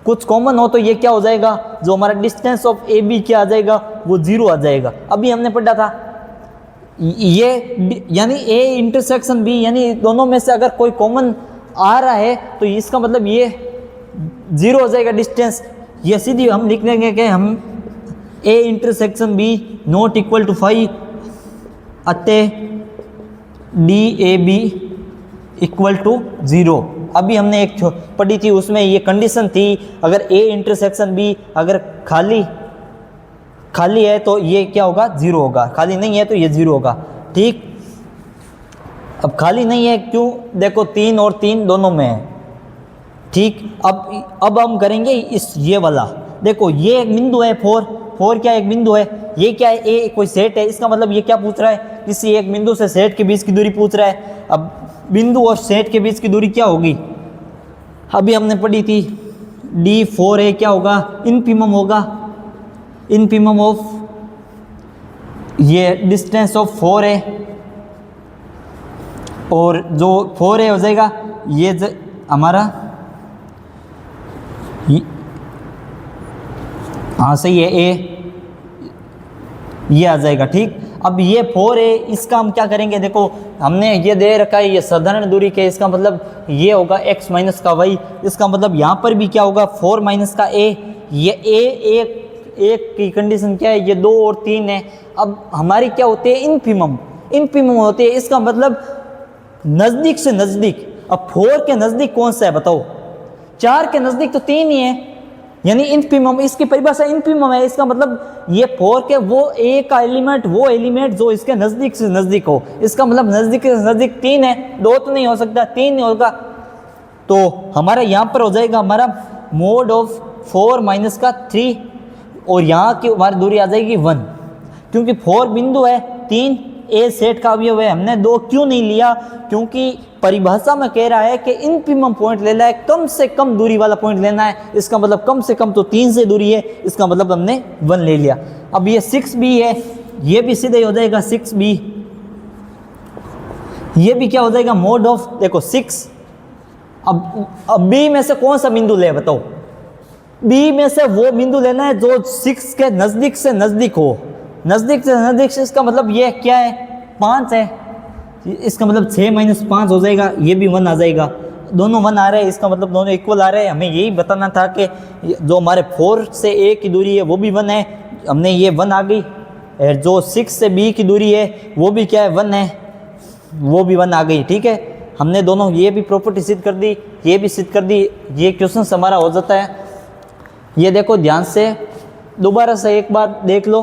कुछ कॉमन हो तो ये क्या हो जाएगा, जो हमारा डिस्टेंस ऑफ ए बी क्या आ जाएगा, वो 0 आ जाएगा। अभी हमने पढ़ा था ये, यानी ए इंटरसेक्शन बी, यानी दोनों में से अगर कोई कॉमन आ रहा है तो इसका मतलब ये 0 हो जाएगा डिस्टेंस। ये सीधी हम लिख देंगे कि हम A intersection B not equal to 5 अतः D A B equal to 0। अभी हमने एक पढ़ी थी, उसमें ये कंडीशन थी, अगर ए इंटरसेक्शन बी अगर खाली है तो ये क्या होगा, 0 होगा, खाली नहीं है तो ये 0 होगा। ठीक, अब खाली नहीं है क्यों, देखो 3 और 3 दोनों में है। ठीक, अब हम करेंगे इस ये वाला, देखो ये एक बिंदु है 4 क्या एक बिंदु है, ये क्या है, ए कोई सेट है, इसका मतलब ये क्या पूछ रहा है, किसी एक बिंदु से सेट के बीच की दूरी पूछ रहा है। अब बिंदु और सेट के बीच की दूरी क्या होगी, अभी हमने पढ़ी थी D4 है, क्या होगा, इनफिमम होगा, इनफिमम ऑफ ये डिस्टेंस ऑफ 4 है, और जो 4 है हो जाएगा ये हमारा, हाँ सही है, ए ये आ जाएगा। ठीक, अब ये 4 है, इसका हम क्या करेंगे, देखो हमने ये दे रखा है ये साधारण दूरी के, इसका मतलब ये होगा x माइनस का y, इसका मतलब यहाँ पर भी क्या होगा 4 माइनस का a, ये एक की कंडीशन क्या है, ये 2 और 3 है। अब हमारी क्या होती है, इनफिमम होती है, इसका मतलब नज़दीक से नज़दीक। अब 4 के नज़दीक कौन सा है बताओ, 4 के नज़दीक तो 3 ही है, यानी इनफिमम, इसकी परिभाषा इनफिमम है। इसका मतलब ये 4 के वो ए का एलिमेंट, वो एलिमेंट जो इसके नज़दीक से नज़दीक हो, इसका मतलब नज़दीक से नज़दीक 3 है, 2 तो नहीं हो सकता, 3 नहीं होगा। तो हमारा यहाँ पर हो जाएगा हमारा मोड ऑफ 4 माइनस का 3, और यहाँ की हमारी दूरी आ जाएगी 1, क्योंकि 4 बिंदु है, 3 ए सेट का अवयव है। हमने 2 क्यों नहीं लिया, क्योंकि परिभाषा में कह रहा है कि इनफिमम पॉइंट लेना है, कम से कम दूरी वाला पॉइंट लेना है, इसका मतलब कम से कम तो 3 से दूरी है, इसका मतलब हमने 1 ले लिया। अब ये 6b है, ये भी सीधे हो जाएगा 6b, ये भी क्या हो जाएगा मोड ऑफ, देखो 6। अब b में से कौन सा बिंदु ले बताओ, b में से वो बिंदु लेना है जो 6 के नज़दीक से नज़दीक हो, नज़दीक से नज़दीक से, इसका मतलब ये क्या है 5 है, इसका मतलब 6 माइनस 5 हो जाएगा, ये भी 1 आ जाएगा, दोनों 1 आ रहे हैं, इसका मतलब दोनों इक्वल आ रहे हैं। हमें यही बताना था कि जो हमारे 4 से a की दूरी है वो भी 1 है, हमने ये 1 आ गई, और जो 6 से B की दूरी है वो भी क्या है 1 है, वो भी 1 आ गई। ठीक है, हमने दोनों ये भी प्रॉपर्टी सिद्ध कर दी, ये भी सिद्ध कर दी, ये क्वेश्चन हमारा हो जाता है। ये देखो ध्यान से दोबारा से एक बार देख लो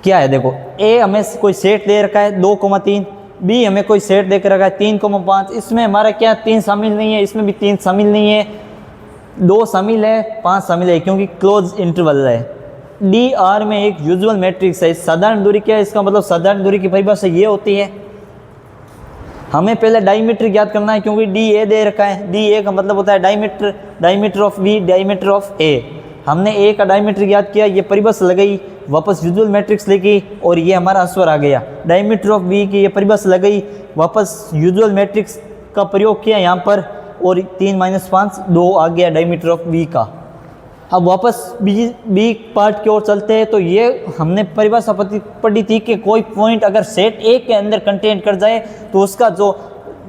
क्या है। देखो ए हमें कोई सेट दे रखा है 2,3, बी हमें कोई सेट दे रखा है 3,5, इसमें हमारा क्या 3 शामिल नहीं है, इसमें भी 3 शामिल नहीं है, 2 शामिल है, 5 शामिल है, क्योंकि क्लोज इंटरवल है। डी आर में एक यूजुअल मैट्रिक्स है। साधारण दूरी क्या है, इसका मतलब साधारण दूरी की परिभाषा ये होती है, हमें पहले डायमीटर ज्ञात करना है, क्योंकि डी ए दे रखा है, डी ए का मतलब होता है diameter, diameter of B, diameter of A. हमने ए का डायमीटर ज्ञात किया, ये परिभाषा लगाई, वापस यूजुअल मैट्रिक्स लिखी, और ये हमारा आंसर आ गया। डायमीटर ऑफ बी की ये परिभाषा लगाई, वापस यूजुअल मैट्रिक्स का प्रयोग किया यहाँ पर, और 3 - 5 2 आ गया डायमीटर ऑफ बी का। अब वापस बी पार्ट की ओर चलते हैं। तो ये हमने परिभाषा पढ़ी थी कि कोई पॉइंट अगर सेट ए के अंदर कंटेन कर जाए तो उसका जो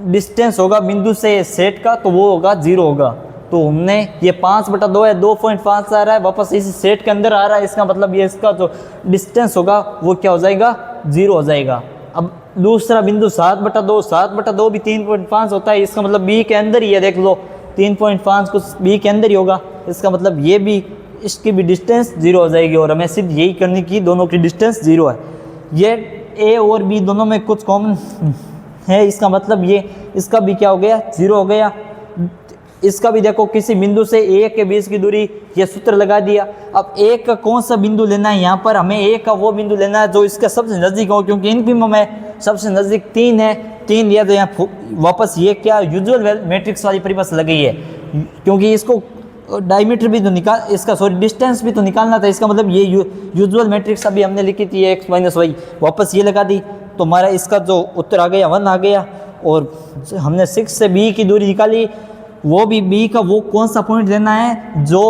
डिस्टेंस होगा बिंदु से सेट का, तो वो होगा 0 होगा। तो हमने ये 5/2 है, 2.5 आ रहा है, वापस इसी सेट के अंदर आ रहा है, इसका मतलब ये इसका जो डिस्टेंस होगा वो क्या हो जाएगा 0 हो जाएगा। अब दूसरा बिंदु 7/2, 7/2 भी 3.5 होता है, इसका मतलब बी के अंदर ही है, देख लो 3.5 कुछ बी के अंदर ही होगा, इसका मतलब ये भी इसकी भी डिस्टेंस 0 हो जाएगी। और हमें सिर्फ यही करनी की दोनों की डिस्टेंस 0 है। ये ए और बी दोनों में कुछ कॉमन है, इसका मतलब ये इसका भी क्या हो गया 0 हो गया। इसका भी देखो किसी बिंदु से ए के बीच की दूरी, ये सूत्र लगा दिया। अब ए का कौन सा बिंदु लेना है, यहाँ पर हमें ए का वो बिंदु लेना है जो इसका सबसे नज़दीक हो, क्योंकि इनफिमम है, सबसे नज़दीक 3 है, 3 लिया तो यहाँ वापस ये क्या यूजुअल मैट्रिक्स वाली परिभाषा लगी है, क्योंकि इसको डायमीटर भी तो निकाल, इसका सॉरी डिस्टेंस भी तो निकालना था, इसका मतलब ये यूजुअल मैट्रिक्स अभी हमने लिखी थी x - y, वापस ये लगा दी, तो हमारा इसका जो उत्तर आ गया 1 आ गया। और हमने 6 से b की दूरी निकाली, वो भी b का वो कौन सा पॉइंट लेना है जो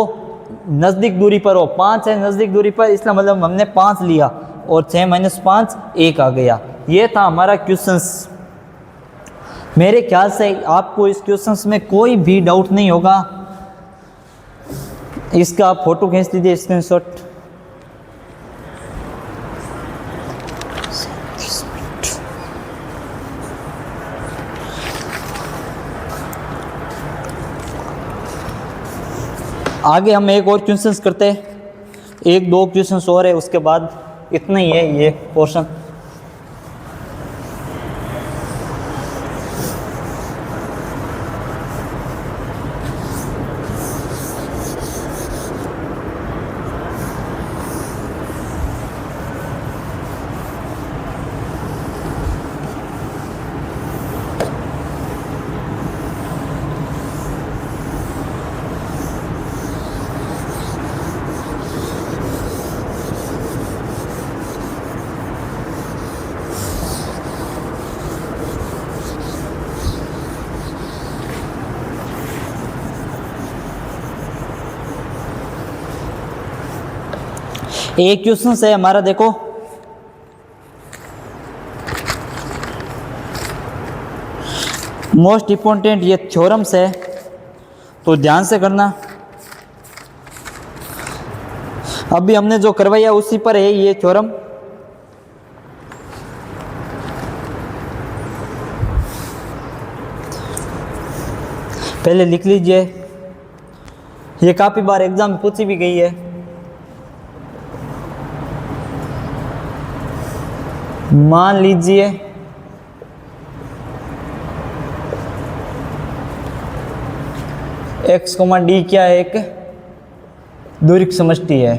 नज़दीक दूरी पर हो, 5 है नज़दीक दूरी पर, इसका मतलब हमने 5 लिया, और 6 - 5 1 आ गया। ये था हमारा क्वेश्चंस। मेरे ख्याल से आपको इस क्वेश्चंस में कोई भी डाउट नहीं होगा। इसका आप फोटो खींच लीजिए, स्क्रीनशॉट। आगे हम एक और क्वेश्चंस करते हैं, 1-2 क्वेश्चंस और है, उसके बाद इतना ही है ये पोर्शन। एक क्वेश्चन है हमारा, देखो मोस्ट इंपॉर्टेंट ये थ्योरम्स है, तो ध्यान से करना। अभी हमने जो करवाया उसी पर है ये थ्योरम। पहले लिख लीजिए, ये काफी बार एग्जाम में पूछी भी गई है। मान लीजिए x, d क्या है, एक दूरी समष्टि है।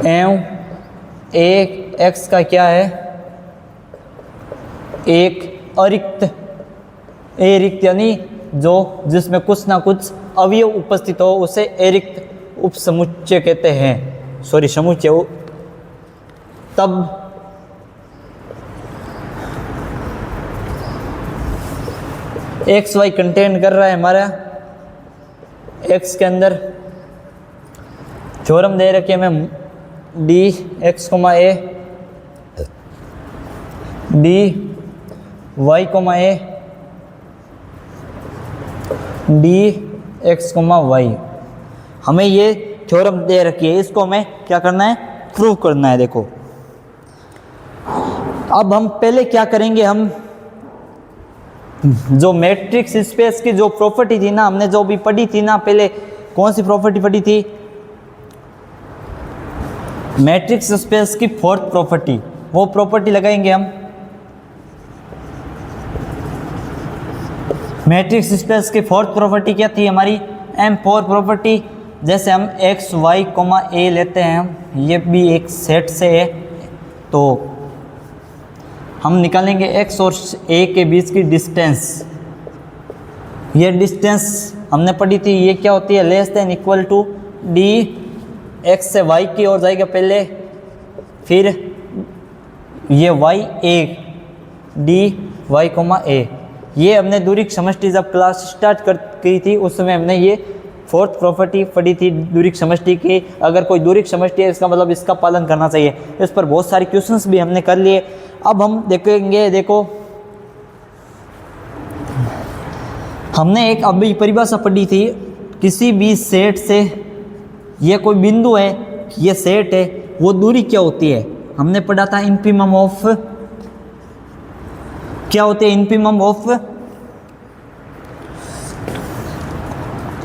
एवं एक x का क्या है, एक अरिक्त यानी जो जिसमें कुछ ना कुछ अवयव उपस्थित हो उसे अरिक्त उपसमुच्चय कहते हैं, सॉरी समुच्चय। तब XY कंटेन कर रहा है हमारा x के अंदर, थ्योरम दे रखे हमें d x, a d Y comma A D X comma Y. हमें ये थ्योरम दे रखी है, इसको हमें क्या करना है, प्रूव करना है। देखो अब हम पहले क्या करेंगे, हम जो मैट्रिक्स स्पेस की जो प्रॉपर्टी थी ना, हमने जो भी पढ़ी थी ना पहले, कौन सी प्रॉपर्टी पढ़ी थी, मैट्रिक्स स्पेस की फोर्थ प्रॉपर्टी, वो प्रॉपर्टी लगाएंगे हम। मैट्रिक्स स्पेस की फोर्थ प्रॉपर्टी क्या थी हमारी, M4 प्रॉपर्टी। जैसे हम एक्स वाई कोमा ए लेते हैं, हम ये भी एक सेट से है, तो हम निकालेंगे एक्स और ए के बीच की डिस्टेंस। ये डिस्टेंस हमने पढ़ी थी, ये क्या होती है, less than equal to D X से वाई की ओर जाएगा पहले, फिर ये Y A D Y comma A. ये हमने दूरी की समष्टि जब क्लास स्टार्ट की थी उस समय हमने ये फोर्थ प्रॉपर्टी पढ़ी थी दूरी की समष्टि की। अगर कोई दूरी की समष्टि है इसका मतलब इसका पालन करना चाहिए। इस पर बहुत सारे क्वेश्चंस भी हमने कर लिए। अब हम देखेंगे, देखो हमने एक अभी परिभाषा पढ़ी थी, किसी भी सेट से ये कोई बिंदु है, ये सेट है, वो दूरी क्या होती है, हमने पढ़ा था इनफिमम ऑफ, क्या होती है इनफिमम ऑफ,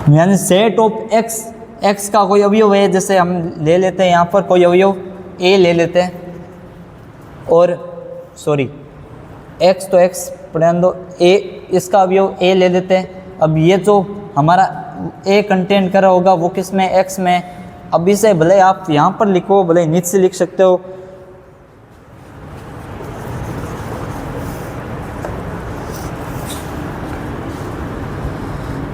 यानी सेट ऑफ एक्स, एक्स का कोई अवयव है, जैसे हम ले लेते हैं यहाँ पर कोई अवयव ए ले लेते हैं, और सॉरी एक्स तो एक्स पढ़ने दो, ए इसका अवयव ए ले लेते हैं। अब ये जो हमारा ए कंटेंट कर रहा होगा वो किस में, एक्स में। अब इसे भले आप यहाँ पर लिखो, भले नीचे से लिख सकते हो,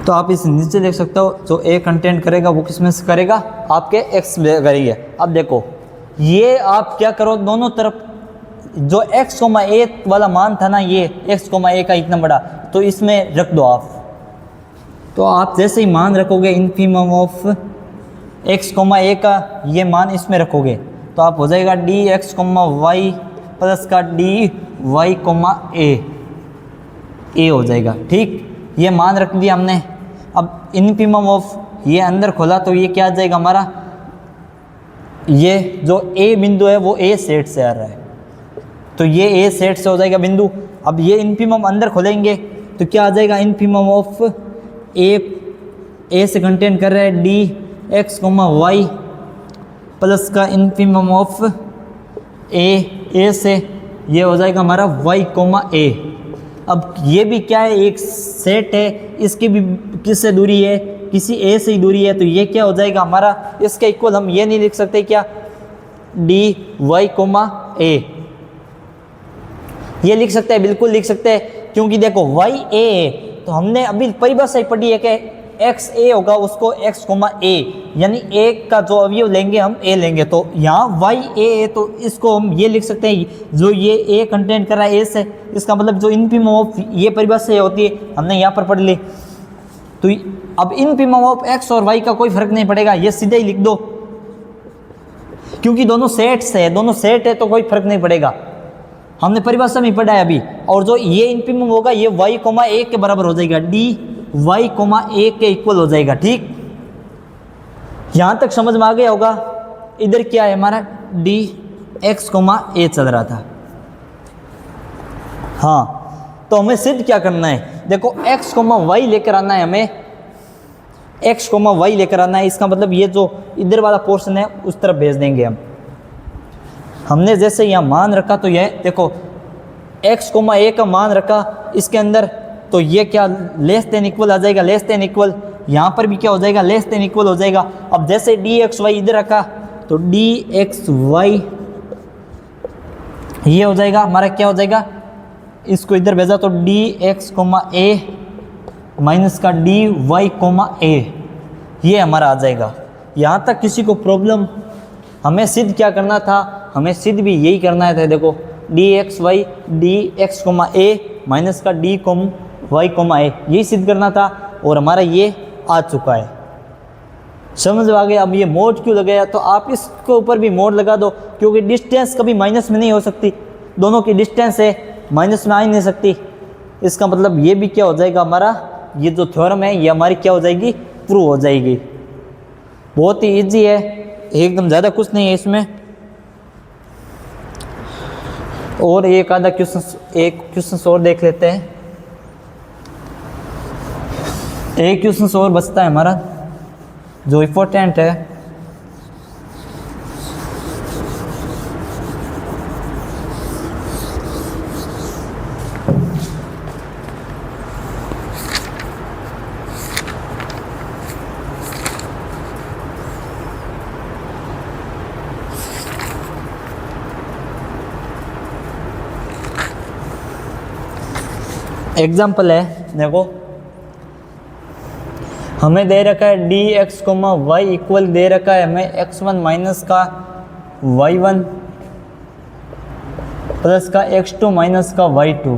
तो आप इसे नीचे लिख सकते हो। जो ए कंटेंट करेगा वो किस में से करेगा, आपके एक्स में करेंगे। अब देखो ये आप क्या करो, दोनों तरफ जो एक्स कोमा ए वाला मान था ना, ये एक्स कोमा ए का इतना बड़ा, तो इसमें रख दो आप। तो आप जैसे ही मान रखोगे infimum of X comma A का ये मान इसमें रखोगे, तो आप हो जाएगा D X comma Y plus का डी वाई कोमा ए हो जाएगा। ठीक, ये मान रख दिया हमने। अब इनफिमम ऑफ ये अंदर खोला तो ये क्या आ जाएगा हमारा, ये जो ए बिंदु है वो ए सेट से आ रहा है, तो ये ए सेट से हो जाएगा बिंदु। अब ये इनफिमम अंदर खोलेंगे तो क्या आ जाएगा, इनफिमम ऑफ ए से कंटेंट कर रहा है D X comma Y plus का इनफिमम ऑफ ए से ये हो जाएगा हमारा वाई कोमा ए। अब ये भी क्या है, एक सेट है, इसकी भी किससे दूरी है, किसी ए से ही दूरी है, तो ये क्या हो जाएगा हमारा, इसके इक्वल हम ये नहीं लिख सकते क्या, डी वाई कोमा ए, ये लिख सकते हैं, बिल्कुल लिख सकते हैं। क्योंकि देखो वाई ए, तो हमने अभी परिभाषा ही पढ़ी है कि एक्स ए होगा उसको एक्स कोमा ए, यानी ए का जो अवयव लेंगे हम ए लेंगे, तो यहाँ वाई ए, तो इसको हम ये लिख सकते हैं, जो ये ए कंटेंट कर रहा है ए से, इसका मतलब जो इनफिमम ऑफ ये परिभाषा होती है हमने यहाँ पर पढ़ ली। तो अब इनफिमम ऑफ एक्स और वाई का कोई फर्क नहीं पड़ेगा, ये सीधे ही लिख दो, क्योंकि दोनों सेट्स है, दोनों सेट है तो कोई फर्क नहीं पड़ेगा, हमने परिभाषा में पढ़ा है अभी। और जो ये इनफिमम होगा ये वाई कोमा ए के बराबर हो जाएगा, डी वाई कोमा ए के इक्वल हो जाएगा। ठीक, यहां तक समझ में आ गया होगा। इधर क्या है हमारा, डी एक्स कोमा ए चल रहा था। हाँ, तो हमें सिद्ध क्या करना है, देखो एक्स कोमा वाई लेकर आना है, हमें एक्स कोमा वाई लेकर आना है। इसका मतलब ये जो इधर वाला पोर्शन है उस तरफ भेज देंगे हम। हमने जैसे यहाँ मान रखा तो यह देखो एक्स कोमा ए का मान रखा इसके अंदर, तो ये क्या लेस देन इक्वल आ जाएगा, लेस देन इक्वल, यहाँ पर भी क्या हो जाएगा, लेस देन इक्वल हो जाएगा। अब जैसे डी एक्स वाई इधर रखा तो डी एक्स वाई ये हो जाएगा हमारा, क्या हो जाएगा, इसको इधर भेजा तो D X comma A minus का डी वाई कोमा ए, ये हमारा आ जाएगा। यहाँ तक किसी को प्रॉब्लम, हमें सिद्ध क्या करना था, हमें सिद्ध भी यही करना है। देखो D X Y D X comma A minus का D comma Y comma A, यही सिद्ध करना था, और हमारा ये आ चुका है। समझ आ गया। अब ये मोड क्यों लगाया, तो आप इसके ऊपर भी मोड लगा दो, क्योंकि डिस्टेंस कभी माइनस में नहीं हो सकती, दोनों की डिस्टेंस है माइनस में आ ही नहीं सकती। इसका मतलब ये भी क्या हो जाएगा हमारा, ये जो थ्योरम है ये हमारी क्या हो जाएगी, प्रूव हो जाएगी। बहुत ही इजी है, एकदम ज़्यादा कुछ नहीं है इसमें। और एक आधा क्वेश्चन और देख लेते हैं। एक क्वेश्चन और बचता है हमारा जो इम्पोर्टेंट है। एग्जाम्पल है, देखो हमें दे रखा है D X comma Y equal दे रखा है हमें x1 माइनस का y1 प्लस का x2 माइनस का y2।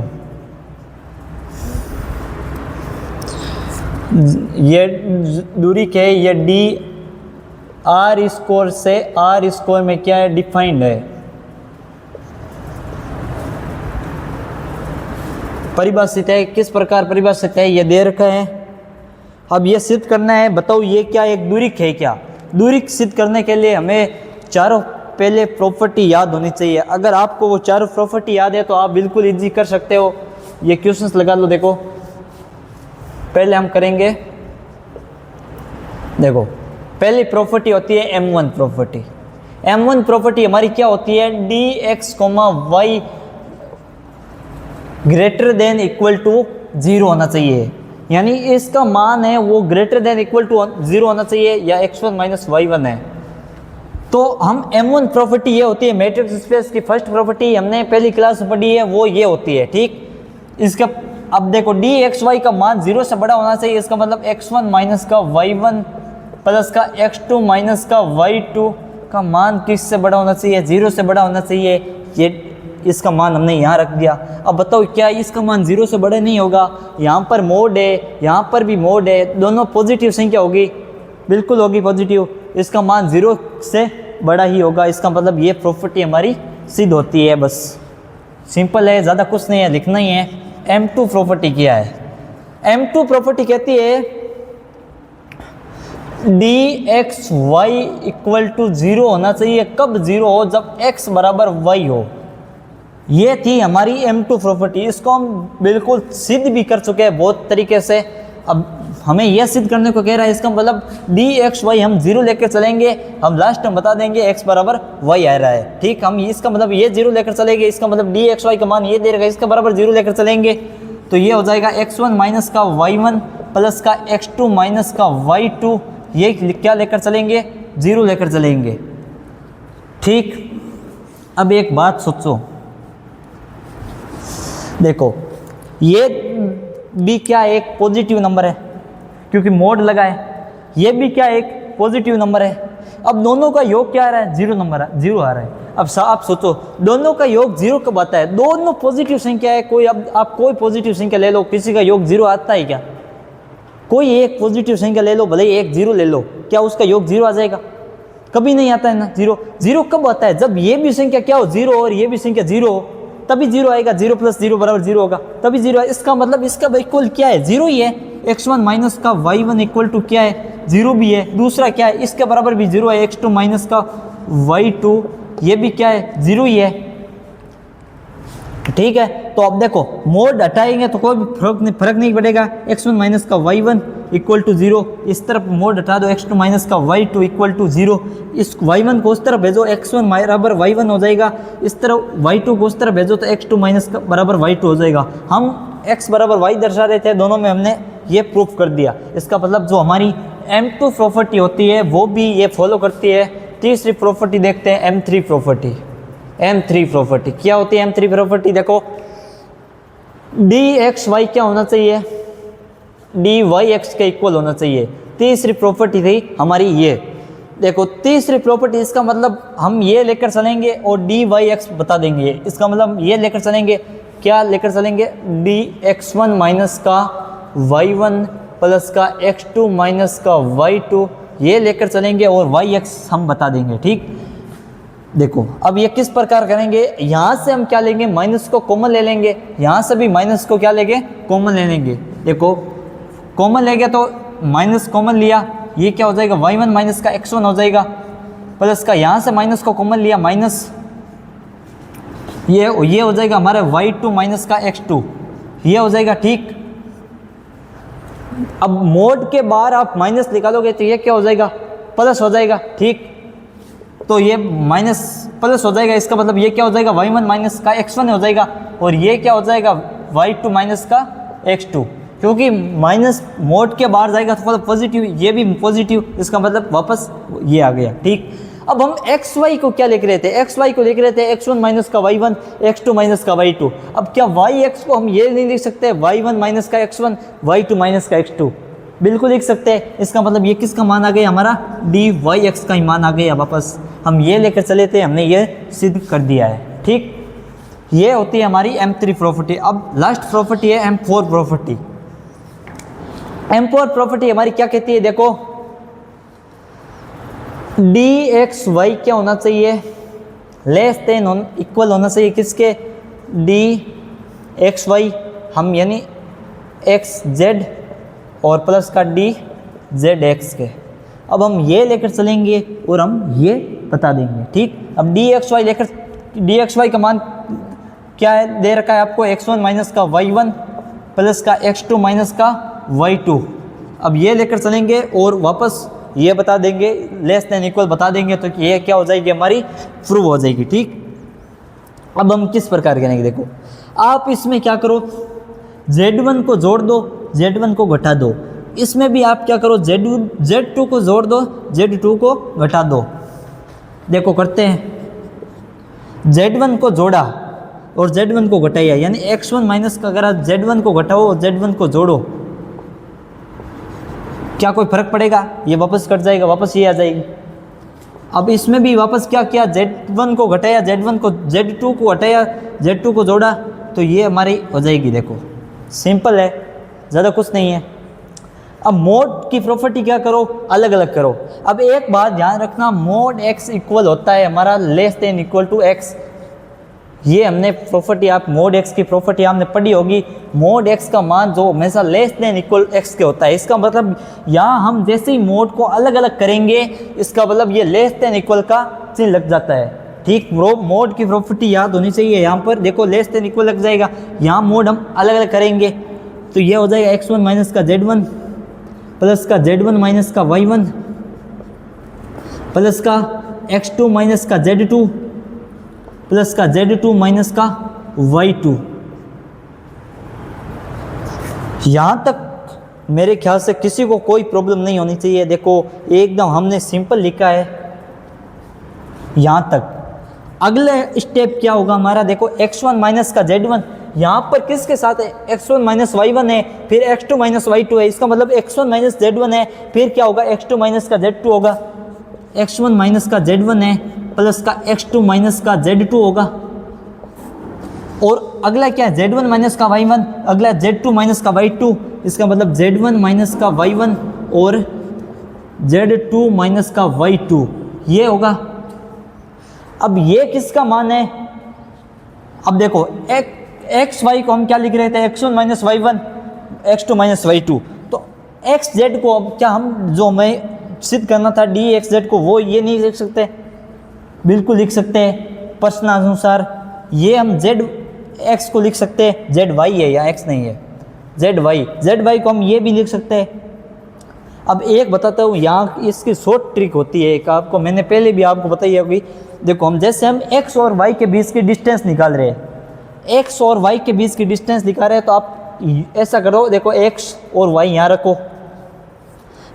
ये दूरी क्या है, ये डी आर स्क्वायर से आर स्क्वायर में क्या है, डिफाइंड है। परिभाषित है, किस प्रकार परिभाषित है ये दे रखा है। अब ये सिद्ध करना है, बताओ ये क्या एक दूरिक है क्या। दूरिक सिद्ध करने के लिए हमें चारों पहले प्रॉपर्टी याद होनी चाहिए। अगर आपको वो चारों प्रॉपर्टी याद है तो आप बिल्कुल इजी कर सकते हो। ये क्वेश्चंस लगा लो। देखो पहले हम करेंगे, देखो पहली प्रॉपर्टी होती है M1 प्रॉपर्टी। M1 प्रॉपर्टी हमारी क्या होती है, D X comma Y greater than equal to 0 होना चाहिए। यानी इसका मान है वो ग्रेटर देन इक्वल टू 0 होना चाहिए, या x1 माइनस y1 है। तो हम M1 प्रॉपर्टी ये होती है, मैट्रिक्स स्पेस की फर्स्ट प्रॉपर्टी हमने पहली क्लास में पढ़ी है, वो ये होती है, ठीक। इसका अब देखो डी एक्स वाई का मान 0 से बड़ा होना चाहिए। इसका मतलब x1 माइनस का y1 प्लस का x2 माइनस का y2 का मान किससे बड़ा होना चाहिए, 0 से बड़ा होना चाहिए। ये इसका मान हमने यहाँ रख दिया। अब बताओ क्या इसका मान 0 से बड़ा नहीं होगा। यहाँ पर मोड है, यहाँ पर भी मोड है, दोनों पॉजिटिव संख्या होगी, बिल्कुल होगी पॉजिटिव। इसका मान 0 से बड़ा ही होगा। इसका मतलब ये प्रॉपर्टी हमारी सिद्ध होती है। बस सिंपल है, ज़्यादा कुछ नहीं है, लिखना ही है। M2 प्रॉपर्टी क्या है, M2 प्रॉपर्टी कहती है D X Y equal to 0 होना चाहिए। कब 0 हो, जब x बराबर y हो। ये थी हमारी M2 प्रॉपर्टी। इसको हम बिल्कुल सिद्ध भी कर चुके हैं बहुत तरीके से। अब हमें यह सिद्ध करने को कह रहा है, इसका मतलब डी एक्स वाई हम 0 लेकर चलेंगे, हम लास्ट में बता देंगे x बराबर y आ रहा है, ठीक। हम इसका मतलब ये 0 लेकर चलेंगे, इसका मतलब डी एक्स वाई का मान ये दे रहा है, इसका बराबर 0 लेकर चलेंगे तो ये हो जाएगा x1 माइनस का y1 प्लस का x2 माइनस का y2। ये क्या लेकर चलेंगे, 0 लेकर चलेंगे, ठीक। अब एक बात सोचो, देखो ये भी क्या एक पॉजिटिव नंबर है क्योंकि मोड लगा है, ये भी क्या एक पॉजिटिव नंबर है। अब दोनों का योग क्या आ रहा है, 0 नंबर 0 आ रहा है। अब आप सोचो दोनों का योग 0 कब आता है, दोनों पॉजिटिव संख्या है। कोई अब आप कोई पॉजिटिव संख्या ले लो, किसी का योग 0 आता है क्या, कोई एक पॉजिटिव संख्या ले लो, भले ही एक 0 ले लो, क्या उसका योग 0 आ जाएगा, कभी नहीं आता है ना। 0 कब आता है, जब ये भी संख्या क्या हो 0 और ये भी संख्या 0 हो, तभी 0 आएगा। 0 प्लस 0 बराबर 0 होगा, तभी 0 है। इसका मतलब इसका इक्वल क्या है, 0 ही है। x1 माइनस का y1 इक्वल टू क्या है, 0 भी है। दूसरा क्या है, इसके बराबर भी 0 है, x2 माइनस का y2, ये भी क्या है, 0 ही है, ठीक है। तो अब देखो मोड हटाएंगे तो कोई भी फर्क नहीं पड़ेगा। x1 माइनस का y1 इक्वल टू 0, इस तरफ मोड हटा दो, x2 माइनस का y2 इक्वल टू 0। इस y1 को उस तरफ भेजो, x1 बराबर y1 हो जाएगा। इस तरफ y2 को उस तरफ भेजो तो x2 माइनस का बराबर y2 हो जाएगा। हम x बराबर y दर्शा रहे थे, दोनों में हमने ये प्रूफ कर दिया। इसका मतलब जो हमारी M2 प्रॉपर्टी होती है वो भी ये फॉलो करती है। तीसरी प्रॉपर्टी देखते हैं, M3 प्रॉपर्टी। M3 प्रॉपर्टी क्या होती है, M3 प्रॉपर्टी देखो डी एक्स वाई क्या होना चाहिए, डी वाई एक्स के इक्वल होना चाहिए। तीसरी प्रॉपर्टी थी हमारी ये, देखो तीसरी प्रॉपर्टी, इसका मतलब हम ये लेकर चलेंगे और डी वाई एक्स बता देंगे। इसका मतलब ये लेकर चलेंगे, क्या लेकर चलेंगे, डी x1 माइनस का y1 प्लस का x2 माइनस का y2, ये लेकर चलेंगे और y x हम बता देंगे, ठीक। देखो अब ये किस प्रकार करेंगे, यहाँ से हम क्या लेंगे, माइनस को कॉमन ले लेंगे, यहाँ से भी माइनस को क्या लेंगे, कॉमन ले लेंगे। देखो कॉमन ले गया तो माइनस कॉमन लिया, ये क्या हो जाएगा y1 माइनस का x1 हो जाएगा, प्लस का यहाँ से माइनस को कॉमन लिया माइनस, ये हो जाएगा हमारा y2 माइनस का x2, ये हो जाएगा ठीक। अब मोड के बाहर आप माइनस निकालोगे तो ये क्या हो जाएगा, प्लस हो जाएगा ठीक। तो ये माइनस प्लस हो जाएगा, इसका मतलब ये क्या हो जाएगा y1 माइनस का x1 हो जाएगा, और ये क्या हो जाएगा y2 माइनस का x2, क्योंकि माइनस मोड के बाहर जाएगा तो मतलब पॉजिटिव, ये भी पॉजिटिव, इसका मतलब वापस ये आ गया ठीक। अब हम एक्स वाई को क्या लिख रहे थे, एक्स वाई को लिख रहे थे x1 माइनस का y1, x2 माइनस का y2। अब क्या y x को हम ये नहीं लिख सकते y1 माइनस का x1, y2 माइनस का x2, बिल्कुल लिख सकते हैं। इसका मतलब ये किसका मान आ गया, हमारा dy x का ही मान आ गया, वापस हम ये लेकर चले थे, हमने ये सिद्ध कर दिया है ठीक। ये होती है हमारी M3 प्रॉपर्टी। अब लास्ट प्रॉपर्टी है M4 प्रॉपर्टी। M4 प्रॉपर्टी हमारी क्या कहती है, देखो dxy क्या होना चाहिए, लेस देन इक्वल होना चाहिए किसके, dxy हम यानी xz और प्लस का dzx के। अब हम ये लेकर चलेंगे और हम ये बता देंगे ठीक। अब dxy लेकर, dxy का मान क्या है, दे रखा है आपको x1 माइनस का y1 प्लस का x2 माइनस का y2। अब ये लेकर चलेंगे और वापस ये बता देंगे, लेस देन इक्वल बता देंगे, तो ये क्या हो जाएगी हमारी प्रूव हो जाएगी ठीक। अब हम किस प्रकार करेंगे, देखो आप इसमें क्या करो, z1 को जोड़ दो, z1 को घटा दो, इसमें भी आप क्या करो, z2 को जोड़ दो, z2 को घटा दो। देखो करते हैं, z1 को जोड़ा और z1 को घटाया, यानी x1 माइनस का अगर आप z1 को घटाओ और z1 को जोड़ो, क्या कोई फर्क पड़ेगा, ये वापस कट जाएगा, वापस ये आ जाएगी। अब इसमें भी वापस क्या किया, z1 को घटाया, z1 को z2 को घटाया, z2 को जोड़ा, तो ये हमारी हो जाएगी। देखो सिंपल है, ज़्यादा कुछ नहीं है। अब मोड की प्रॉपर्टी क्या करो, अलग अलग करो। अब एक बात ध्यान रखना, मोड x इक्वल होता है हमारा less than equal to x। ये हमने प्रॉपर्टी, आप मोड x की प्रॉपर्टी आपने पढ़ी होगी। मोड x का मान जो हमेशा लेस देन इक्वल x के होता है, इसका मतलब यहाँ हम जैसे ही मोड को अलग अलग करेंगे, इसका मतलब ये लेस देन इक्वल का चिन्ह लग जाता है ठीक। मोड की प्रॉपर्टी याद होनी चाहिए। यहाँ पर देखो लेस देन इक्वल लग जाएगा, यहाँ मोड हम अलग अलग करेंगे तो ये हो जाएगा x1 माइनस का z1 प्लस का z1 माइनस का y1 प्लस का x2 माइनस का z2 प्लस का z2 माइनस का y2। यहाँ तक मेरे ख्याल से किसी को कोई प्रॉब्लम नहीं होनी चाहिए। देखो एकदम हमने सिंपल लिखा है यहाँ तक। अगले स्टेप क्या होगा हमारा, देखो x1 माइनस का z1 यहाँ पर किसके साथ है, x1 माइनस y1 है, फिर x2 माइनस y2 है, इसका मतलब x1 माइनस z1 है, फिर क्या होगा x2 माइनस का z2 होगा, x1 माइनस का z1 है प्लस का x2 माइनस का z2 होगा, और अगला क्या है z1 माइनस का y1, अगला z2 माइनस का y2, इसका मतलब z1 माइनस का y1 और z2 माइनस का y2 ये होगा। अब ये किसका मान है, अब देखो एक्स वाई को हम क्या लिख रहे थे, x1 minus y1 x2 minus y2, तो एक्स जेड को अब क्या हम जो हमें सिद्ध करना था डी एक्स जेड को, वो ये नहीं लिख सकते, बिल्कुल लिख सकते हैं प्रश्नानुसार। ये हम जेड एक्स को लिख सकते हैं, जेड वाई है या एक्स नहीं है, जेड वाई को हम ये भी लिख सकते हैं। अब एक बताता हूँ, यहाँ इसकी शॉर्ट ट्रिक होती है एक, आपको मैंने पहले भी आपको बताई होगी। देखो हम जैसे हम x और y के बीच की डिस्टेंस निकाल रहे हैं, x और y के बीच की डिस्टेंस निकाल रहे हैं, तो आप ऐसा करो, देखो x और y यहाँ रखो,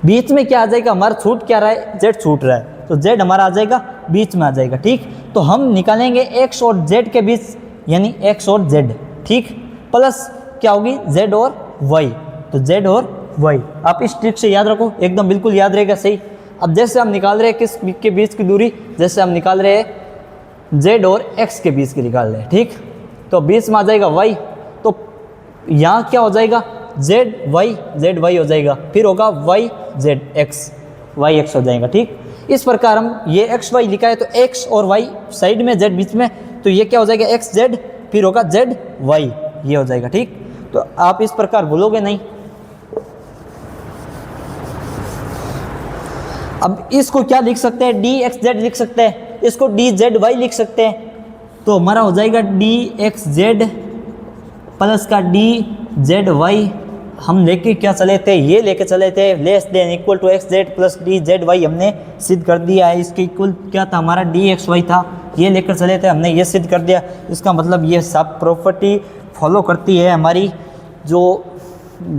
बीच में क्या आ जाएगा हमारा, छूट क्या रहा है, z छूट रहा है, तो z हमारा आ जाएगा बीच में आ जाएगा ठीक। तो हम निकालेंगे x और z के बीच, यानी x और z ठीक, प्लस क्या होगी z और y, तो z और y। आप इस ट्रिक से याद रखो, एकदम बिल्कुल याद रहेगा सही। अब जैसे हम निकाल रहे हैं किस के बीच की दूरी, जैसे हम निकाल रहे हैं z और x के बीच की निकाल रहे हैं ठीक, तो बीच में आ जाएगा y, तो यहाँ क्या हो जाएगा z y हो जाएगा, फिर होगा y z x हो जाएगा ठीक। इस प्रकार हम ये एक्स वाई लिखा है तो एक्स और वाई साइड में, जेड बीच में, तो ये क्या हो जाएगा एक्स जेड, फिर होगा जेड वाई, ये हो जाएगा। ठीक, तो आप इस प्रकार भूलोगे नहीं। अब इसको क्या लिख सकते हैं, डी एक्स जेड लिख सकते हैं, इसको डी जेड वाई लिख सकते हैं। तो हमारा हो जाएगा डी एक्स जेड प्लस का डी जेड वाई। हम लेके क्या चले थे, ये लेके चले थे less than equal to X Z plus D Z Y, हमने सिद्ध कर दिया है। इसके इक्वल क्या था हमारा, डी एक्स वाई था, ये लेकर चले थे, हमने ये सिद्ध कर दिया। इसका मतलब ये सब प्रॉपर्टी फॉलो करती है हमारी, जो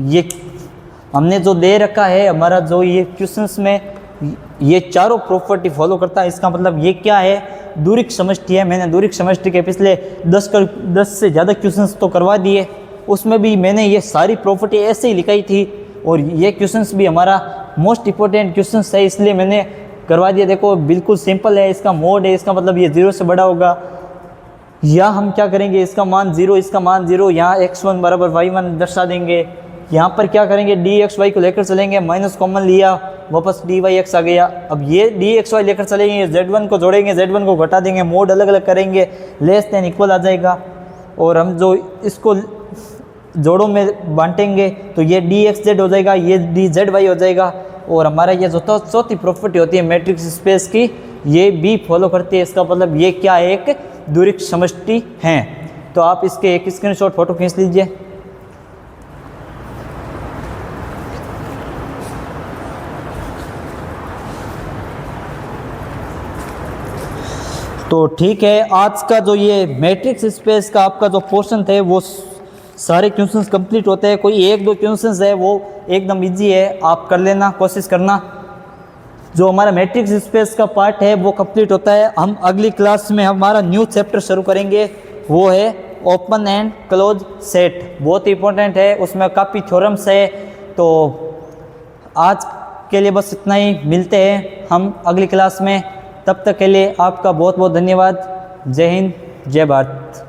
ये हमने जो दे रखा है हमारा, जो ये क्वेश्चंस में ये चारों प्रॉपर्टी फॉलो करता है। इसका मतलब ये क्या है, दूरिक समष्टि है। मैंने दूरिक समष्टि के पिछले 10 से ज़्यादा क्वेश्चंस तो करवा दिए, उसमें भी मैंने ये सारी प्रॉपर्टी ऐसे ही लिखाई थी, और ये क्वेश्चंस भी हमारा मोस्ट इंपॉर्टेंट क्वेश्चंस है, इसलिए मैंने करवा दिया। देखो बिल्कुल सिंपल है, इसका मोड है, इसका मतलब ये 0 से बड़ा होगा। या हम क्या करेंगे, इसका मान 0, इसका मान 0, यहाँ x1 बराबर y1 दर्शा देंगे। यहाँ पर क्या करेंगे, डी एक्स वाई को लेकर चलेंगे, माइनस कॉमन लिया, वापस डी वाई एक्स आ गया। अब ये डी एक्स वाई लेकर चलेंगे, z1 को जोड़ेंगे, z1 को घटा देंगे, मोड अलग अलग करेंगे, लेस देन इक्वल आ जाएगा। और हम जो इसको जोड़ों में बांटेंगे तो ये डी एक्स जेड हो जाएगा, ये डी जेड वाई हो जाएगा। और हमारा ये जो चौथी प्रॉपर्टी होती है मैट्रिक्स स्पेस की, ये भी फॉलो करती है। इसका मतलब ये क्या है, एक दूरिक समष्टि है। तो आप इसके एक स्क्रीनशॉट फोटो खींच लीजिए। तो ठीक है, आज का जो ये मैट्रिक्स स्पेस का आपका जो पोर्शन थे वो सारे क्वेश्चंस कंप्लीट होते हैं। कोई एक दो क्वेश्चंस है वो एकदम इजी है, आप कर लेना, कोशिश करना। जो हमारा मैट्रिक्स स्पेस का पार्ट है वो कंप्लीट होता है। हम अगली क्लास में हमारा न्यू चैप्टर शुरू करेंगे, वो है ओपन एंड क्लोज सेट। बहुत इंपॉर्टेंट है, उसमें काफ़ी थ्योरम्स है। तो आज के लिए बस इतना ही, मिलते हैं हम अगली क्लास में। तब तक के लिए आपका बहुत बहुत धन्यवाद। जय हिंद, जय भारत।